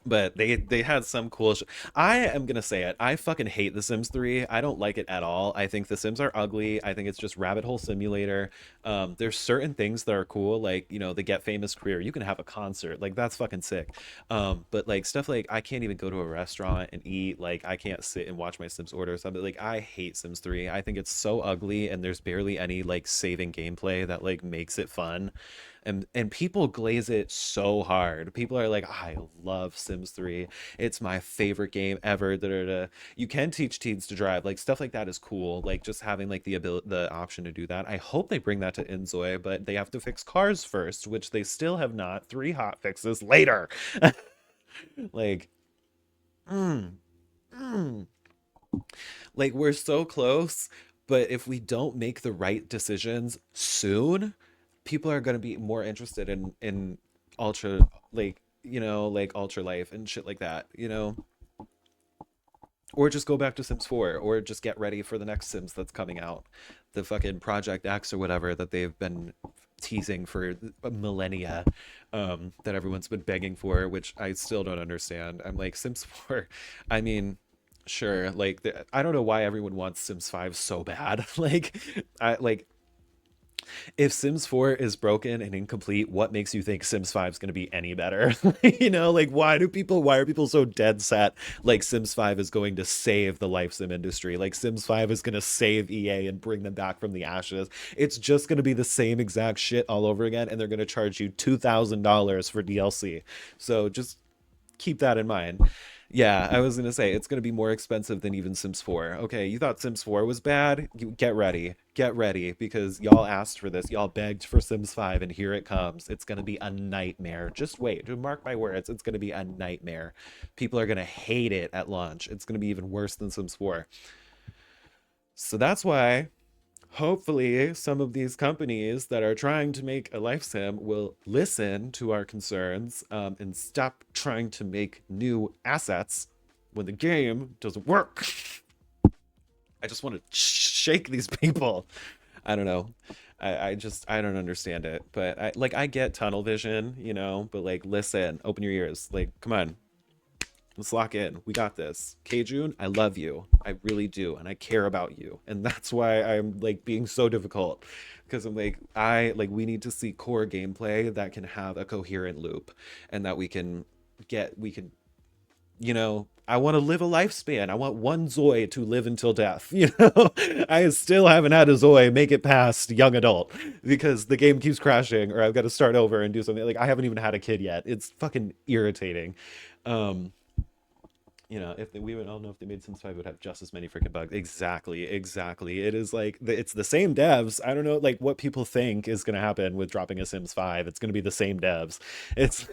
But they had some cool I am gonna say it. I fucking hate The Sims 3. I don't like it at all. I think The Sims are ugly. I think it's just rabbit hole simulator. There's certain things that are cool, like you know the get famous career. You can have a concert, like that's fucking sick. But like stuff like I can't even go to a restaurant and eat. Like I can't sit and watch my Sims order something. Like I hate Sims 3. I think it's so ugly, and there's barely any like saving gameplay that like makes it fun, and people glaze it so hard. People are like, I love Sims 3. It's my favorite game ever. Da, da, da. You can teach teens to drive. Like stuff like that is cool. Like just having like the ability, the option to do that. I hope they bring that to inzoi, but they have to fix cars first, which they still have not. Three hot fixes later. Like, mm, mm. Like we're so close, but if we don't make the right decisions soon, people are going to be more interested in ultra like you know like ultra life and shit like that, you know, or just go back to Sims 4 or just get ready for the next Sims that's coming out, the fucking Project X or whatever that they've been teasing for millennia, that everyone's been begging for, which I still don't understand. I'm like Sims 4, I mean, sure, like I don't know why everyone wants Sims 5 so bad. Like I like if Sims 4 is broken and incomplete, what makes you think Sims 5 is going to be any better? You know, like why are people so dead set like Sims 5 is going to save the life sim industry? Like Sims 5 is going to save EA and bring them back from the ashes. It's just going to be the same exact shit all over again, and they're going to charge you $2,000 for DLC. So just keep that in mind. Yeah, I was gonna say it's gonna be more expensive than even Sims 4. Okay, you thought Sims 4 was bad? You get ready, because y'all asked for this. Y'all begged for Sims 5, and here it comes. It's gonna be a nightmare. Just wait, just mark my words. It's gonna be a nightmare. People are gonna hate it at launch. It's gonna be even worse than Sims 4. So that's why hopefully some of these companies that are trying to make a life sim will listen to our concerns, and stop trying to make new assets when the game doesn't work. I just want to shake these people. I don't know. I don't understand it. But I get tunnel vision, you know, but like listen, open your ears. Like, come on. Let's lock in. We got this. Kjun, I love you. I really do. And I care about you. And that's why I'm like being so difficult. Because I'm like, we need to see core gameplay that can have a coherent loop and that we can I want to live a lifespan. I want one Zoe to live until death. I still haven't had a Zoe make it past young adult because the game keeps crashing, or I've got to start over and do something. Like I haven't even had a kid yet. It's fucking irritating. Um, if we would all know if they made Sims 5 it would have just as many freaking bugs. Exactly, exactly. It is like it's the same devs. I don't know like what people think is gonna happen with dropping a Sims 5. It's gonna be the same devs. It's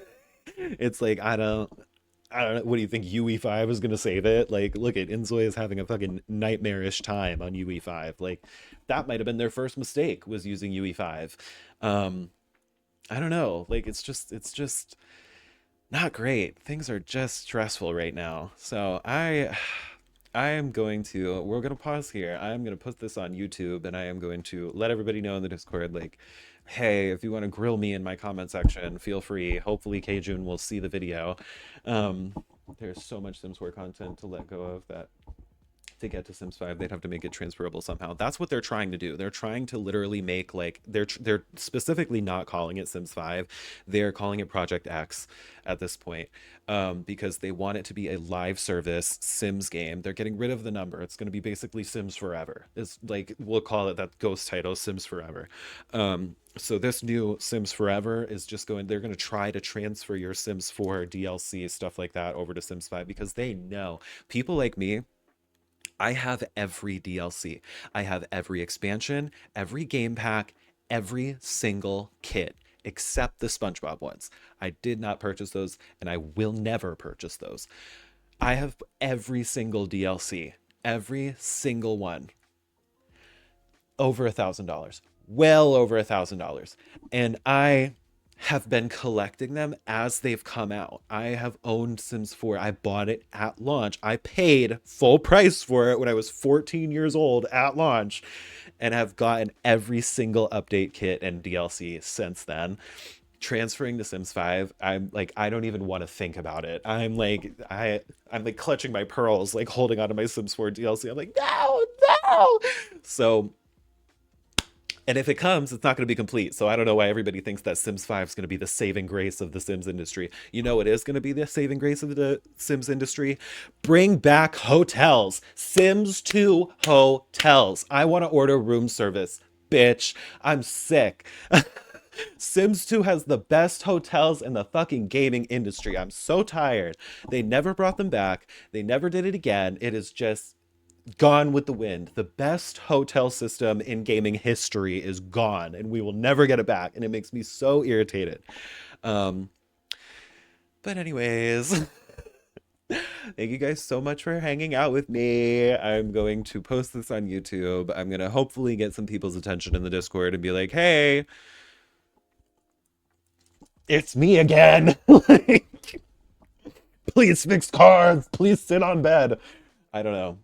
it's like I don't know. What do you think? UE5 is gonna save it? Like, look at inzoi is having a fucking nightmarish time on UE5. Like, that might have been their first mistake was using UE5. Um, I don't know. Like, it's just not great. Things are just stressful right now. So I am going to we're gonna pause here. I'm gonna put this on YouTube and I am going to let everybody know in the Discord, like, hey, if you want to grill me in my comment section, feel free. Hopefully Kjun will see the video. Um, there's so much Sims 4 content to let go of that to get to Sims 5, they'd have to make it transferable somehow. That's what they're trying to do. They're trying to literally make like they're specifically not calling it Sims 5. They're calling it Project X at this point because they want it to be a live service Sims game. They're getting rid of the number. It's going to be basically Sims Forever. It's like we'll call it that ghost title, Sims Forever. So this new Sims Forever is just going. They're going to try to transfer your Sims 4 DLC stuff like that over to Sims 5 because they know people like me. I have every DLC. I have every expansion, every game pack, every single kit, except the SpongeBob ones. I did not purchase those, and I will never purchase those. I have every single DLC, every single one, over $1,000, well over $1,000, and I have been collecting them as they've come out. I have owned Sims 4. I bought it at launch. I paid full price for it when I was 14 years old at launch and have gotten every single update kit and DLC since then. Transferring to Sims 5, I'm like I don't even want to think about it. I'm like clutching my pearls, like holding onto my Sims 4 DLC. I'm like, no, no. So and if it comes, it's not going to be complete. So I don't know why everybody thinks that Sims 5 is going to be the saving grace of the Sims industry. You know, it is going to be the saving grace of the Sims industry. Bring back hotels. Sims 2 hotels. I want to order room service. Bitch, I'm sick. Sims 2 has the best hotels in the fucking gaming industry. I'm so tired. They never brought them back. They never did it again. It is just gone with the wind. The best hotel system in gaming history is gone, and we will never get it back. And it makes me so irritated. Um, but anyways, thank you guys so much for hanging out with me. I'm going to post this on YouTube. I'm gonna hopefully get some people's attention in the Discord and be like, "Hey, it's me again. Like, please fix cars. Please sit on bed." I don't know.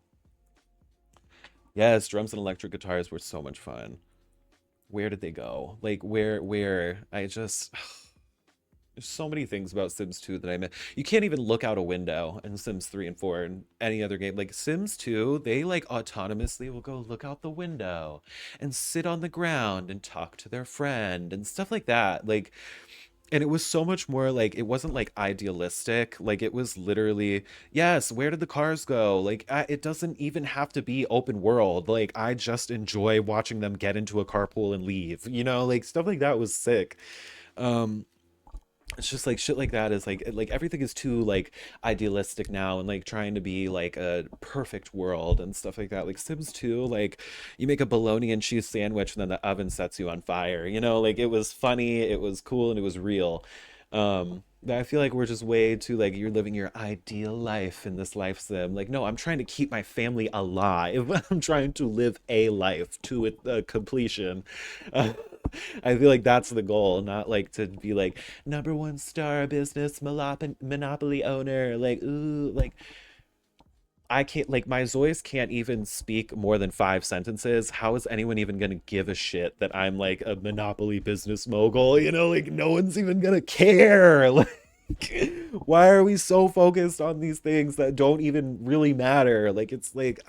Yes, drums and electric guitars were so much fun. Where did they go? Like where I just there's so many things about Sims 2 that I meant. You can't even look out a window in Sims 3 and 4 and any other game. Like Sims 2, they like autonomously will go look out the window and sit on the ground and talk to their friend and stuff like that. Like and it was so much more like it wasn't like idealistic, like it was literally, yes, where did the cars go? Like it doesn't even have to be open world. Like I just enjoy watching them get into a carpool and leave, like stuff like that was sick. um it's just like shit like that is like everything is too like idealistic now and like trying to be like a perfect world and stuff like that. Like Sims 2, like you make a bologna and cheese sandwich and then the oven sets you on fire, like it was funny, it was cool, and it was real. But I feel like we're just way too like you're living your ideal life in this life sim. Like no, I'm trying to keep my family alive. I'm trying to live a life to it completion. uh, I feel like that's the goal, not like to be like number one star business monopoly owner. Like, ooh, like I can't, like, my Zoys can't even speak more than 5 sentences. How is anyone even gonna give a shit that I'm like a monopoly business mogul? You know, like no one's even gonna care. Like, why are we so focused on these things that don't even really matter? Like, it's like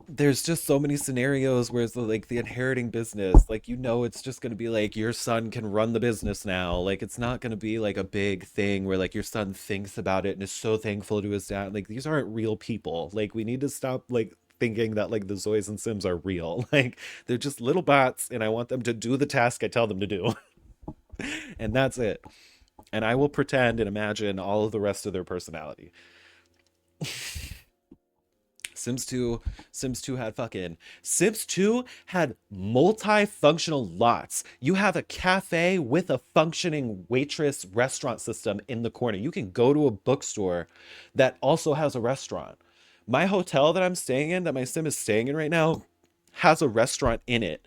there's just so many scenarios where it's like the inheriting business, like, it's just going to be like your son can run the business now. Like, it's not going to be like a big thing where like your son thinks about it and is so thankful to his dad. Like, these aren't real people. Like, we need to stop like thinking that like the Zoys and Sims are real. Like, they're just little bots and I want them to do the task I tell them to do. And that's it. And I will pretend and imagine all of the rest of their personality. Sims 2, Sims 2 had fucking Sims 2 had multifunctional lots. You have a cafe with a functioning waitress restaurant system in the corner. You can go to a bookstore that also has a restaurant. My hotel that I'm staying in, that my Sim is staying in right now, has a restaurant in it,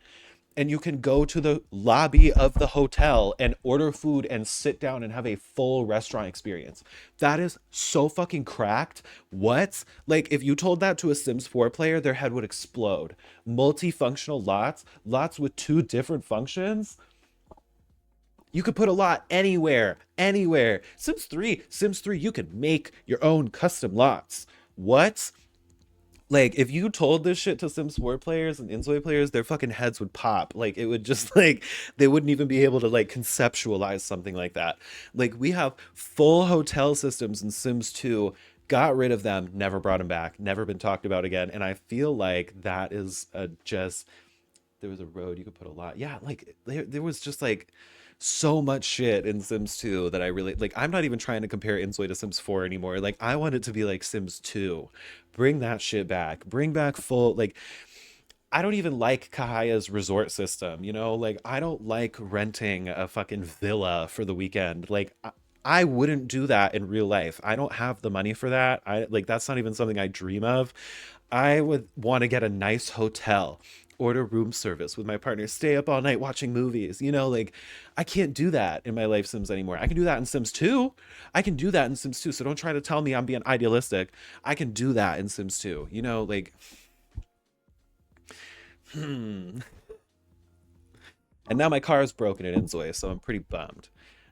and you can go to the lobby of the hotel and order food and sit down and have a full restaurant experience. That is so fucking cracked. What? Like, if you told that to a Sims 4 player, their head would explode. Multifunctional lots, lots with two different functions. You could put a lot anywhere, anywhere. Sims 3, you can make your own custom lots. What? Like, if you told this shit to Sims 4 players and inzoi players, their fucking heads would pop. Like, it would just like they wouldn't even be able to like conceptualize something like that. Like, we have full hotel systems in Sims 2, got rid of them, never brought them back, never been talked about again. And I feel like that is a just there was a road you could put a lot. Yeah, like there was just like so much shit in Sims 2 that I really like. I'm not even trying to compare Inzoi to Sims 4 anymore. Like, I want it to be like Sims 2. Bring that shit back. Bring back full like I don't even like Kahaya's resort system, you know? Like, I don't like renting a fucking villa for the weekend. Like, I wouldn't do that in real life. I don't have the money for that. I like that's not even something I dream of. I would want to get a nice hotel, order room service with my partner, stay up all night watching movies. Like, I can't do that in my life Sims anymore. I can do that in Sims 2. I can do that in Sims 2. So don't try to tell me I'm being idealistic. I can do that in Sims 2. Like, hmm. And now my car is broken in Inzoi, so I'm pretty bummed.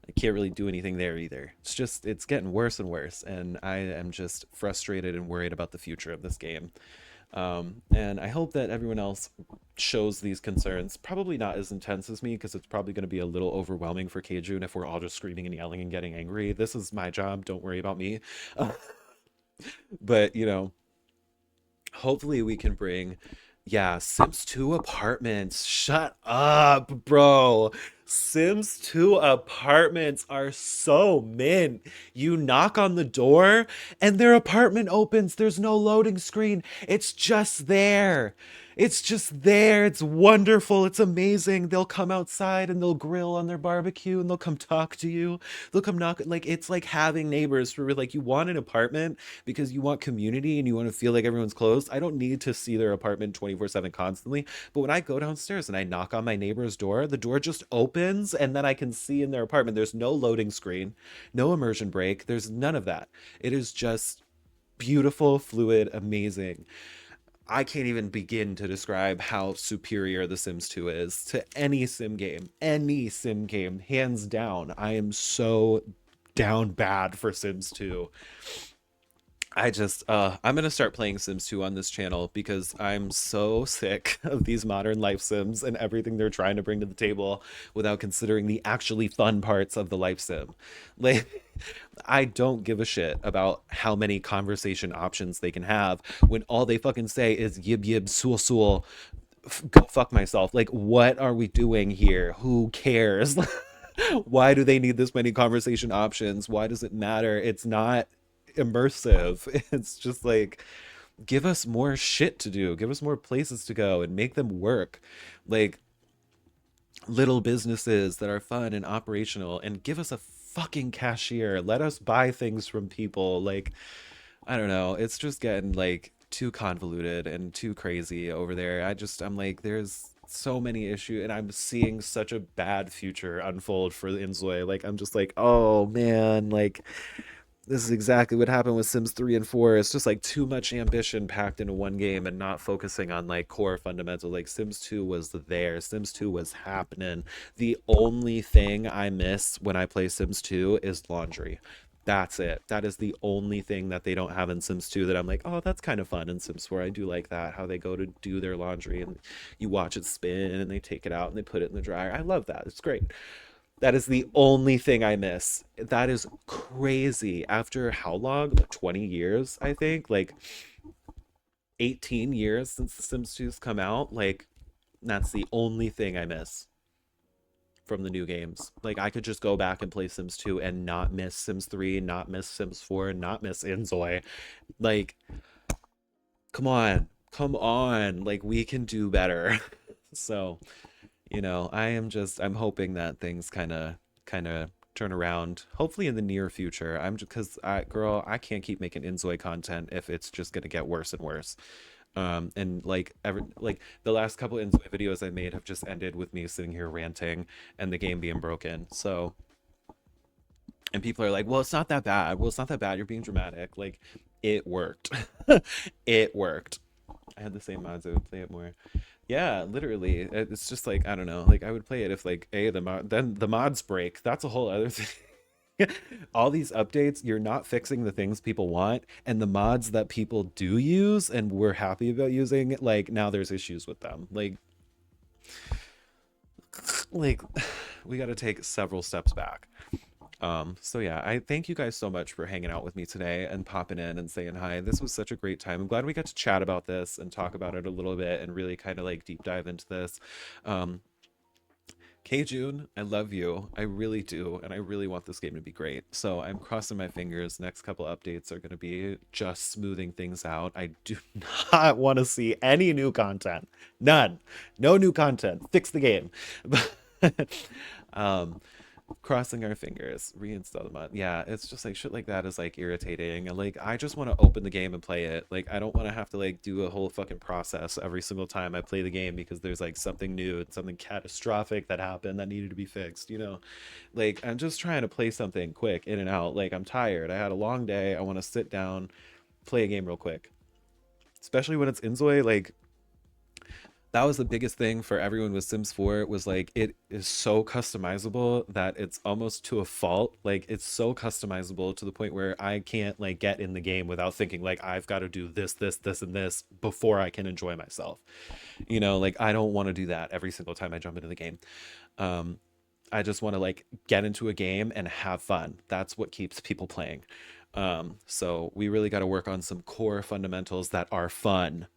I can't really do anything there either. It's getting worse and worse, and I am just frustrated and worried about the future of this game. And I hope that everyone else shows these concerns. Probably not as intense as me, because it's probably going to be a little overwhelming for Keijun if we're all just screaming and yelling and getting angry. This is my job. Don't worry about me. Uh, but, hopefully we can bring, yeah, Sims 2 apartments. Shut up, bro. Sims 2 apartments are so mint. You knock on the door and their apartment opens. There's no loading screen. It's just there. It's just there. It's wonderful. It's amazing. They'll come outside and they'll grill on their barbecue and they'll come talk to you. They'll come knock. Like, it's like having neighbors for like you want an apartment because you want community and you want to feel like everyone's close. I don't need to see their apartment 24/7 constantly. But when I go downstairs and I knock on my neighbor's door, the door just opens and then I can see in their apartment. There's no loading screen, no immersion break. There's none of that. It is just beautiful, fluid, amazing. I can't even begin to describe how superior The Sims 2 is to any sim game. Any sim game, hands down. I am so down bad for Sims 2. I'm gonna start playing Sims 2 on this channel because I'm so sick of these modern life sims and everything they're trying to bring to the table without considering the actually fun parts of the life sim. Like, I don't give a shit about how many conversation options they can have when all they fucking say is yib yib sul sul, go fuck myself. Like, what are we doing here? Who cares? Why do they need this many conversation options? Why does it matter? It's not immersive. It's just like, give us more shit to do, give us more places to go and make them work. Like, little businesses that are fun and operational, and give us a fucking cashier. Let us buy things from people. Like, I don't know. It's just getting like too convoluted and too crazy over there. I'm like, there's so many issues, and I'm seeing such a bad future unfold for Inzoi. Like, I'm just like, oh man, like This is exactly what happened with Sims 3 and 4. It's just like too much ambition packed into one game and not focusing on like core fundamentals. Like Sims 2 was there. Sims 2 was happening. The only thing I miss when I play Sims 2 is laundry. That's it. That is the only thing that they don't have in Sims 2 that I'm like, oh, that's kind of fun in Sims 4. I do like that. How they go to do their laundry and you watch it spin and they take it out and they put it in the dryer. I love that. It's great. That is the only thing I miss. That is crazy. After how long? Like 20 years, I think. Like 18 years since The Sims 2's come out. Like, that's the only thing I miss from the new games. Like, I could just go back and play Sims 2 and not miss Sims 3, not miss Sims 4, not miss inzoi. Like, come on. Come on. Like, we can do better. So, I'm hoping that things kind of turn around, hopefully in the near future. I'm just because I can't keep making inzoi content if it's just gonna get worse and worse. And like the last couple inzoi videos I made have just ended with me sitting here ranting and the game being broken. So, and people are like, well, it's not that bad. Well, it's not that bad. You're being dramatic. Like, it worked. It worked. I had the same mods. I would play it more. Yeah, literally. It's just like, I don't know. Like, I would play it if like then the mods break. That's a whole other thing. All these updates, you're not fixing the things people want, and the mods that people do use and we're happy about using, like now there's issues with them. Like we got to take several steps back. So yeah, I thank you guys so much for hanging out with me today and popping in and saying hi. This was such a great time. I'm glad we got to chat about this and talk about it a little bit and really kind of like deep dive into this. Um, K June, I love you. I really do, and I really want this game to be great. So I'm crossing my fingers. Next couple updates are going to be just smoothing things out. I do not want to see any new content. None. No new content. Fix the game. But um crossing our fingers, reinstall the mod. Yeah, it's just like shit like that is like irritating. And like I just want to open the game and play it. Like I don't want to have to like do a whole fucking process every single time I play the game because there's like something new and something catastrophic that happened that needed to be fixed. Like I'm just trying to play something quick in and out. Like I'm tired. I had a long day. I want to sit down, play a game real quick. Especially when it's inzoi, like that was the biggest thing for everyone with Sims 4. It was like it is so customizable that it's almost to a fault. Like it's so customizable to the point where I can't like get in the game without thinking like I've got to do this, and this before I can enjoy myself. Like I don't want to do that every single time I jump into the game. Um, I just want to like get into a game and have fun. That's what keeps people playing. So we really got to work on some core fundamentals that are fun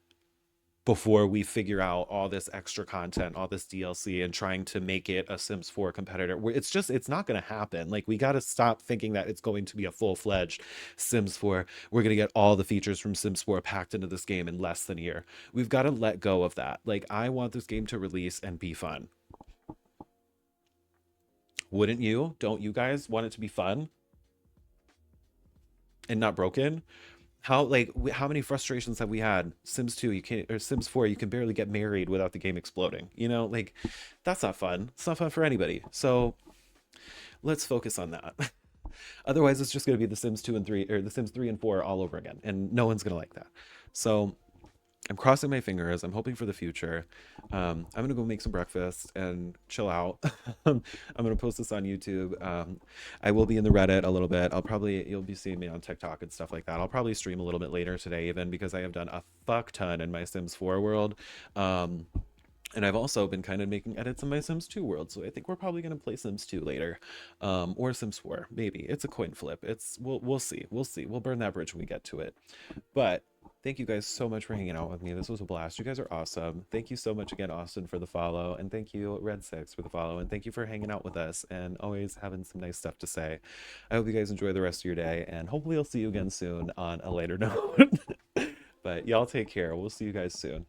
before we figure out all this extra content, all this DLC, and trying to make it a Sims 4 competitor. It's not going to happen. Like, we got to stop thinking that it's going to be a full fledged Sims 4. We're going to get all the features from Sims 4 packed into this game in less than a year. We've got to let go of that. Like, I want this game to release and be fun. Wouldn't you? Don't you guys want it to be fun and not broken? How many frustrations have we had? Sims 2, you can't, or Sims 4, you can barely get married without the game exploding. Like that's not fun. It's not fun for anybody. So let's focus on that. Otherwise, it's just going to be the Sims 2 and 3, or the Sims 3 and 4 all over again, and no one's going to like that. So I'm crossing my fingers. I'm hoping for the future. I'm gonna go make some breakfast and chill out. I'm gonna post this on YouTube. I will be in the Reddit a little bit. You'll be seeing me on TikTok and stuff like that. I'll probably stream a little bit later today, even because I have done a fuck ton in my Sims 4 world. And I've also been kind of making edits in my Sims 2 world, so I think we're probably gonna play Sims 2 later, or Sims 4. Maybe it's a coin flip. We'll see. We'll see. We'll burn that bridge when we get to it. But thank you guys so much for hanging out with me. This was a blast. You guys are awesome. Thank you so much again, Austin, for the follow, and thank you, Red6, for the follow, and thank you for hanging out with us and always having some nice stuff to say. I hope you guys enjoy the rest of your day, and hopefully I'll see you again soon on a later note. But y'all take care. We'll see you guys soon.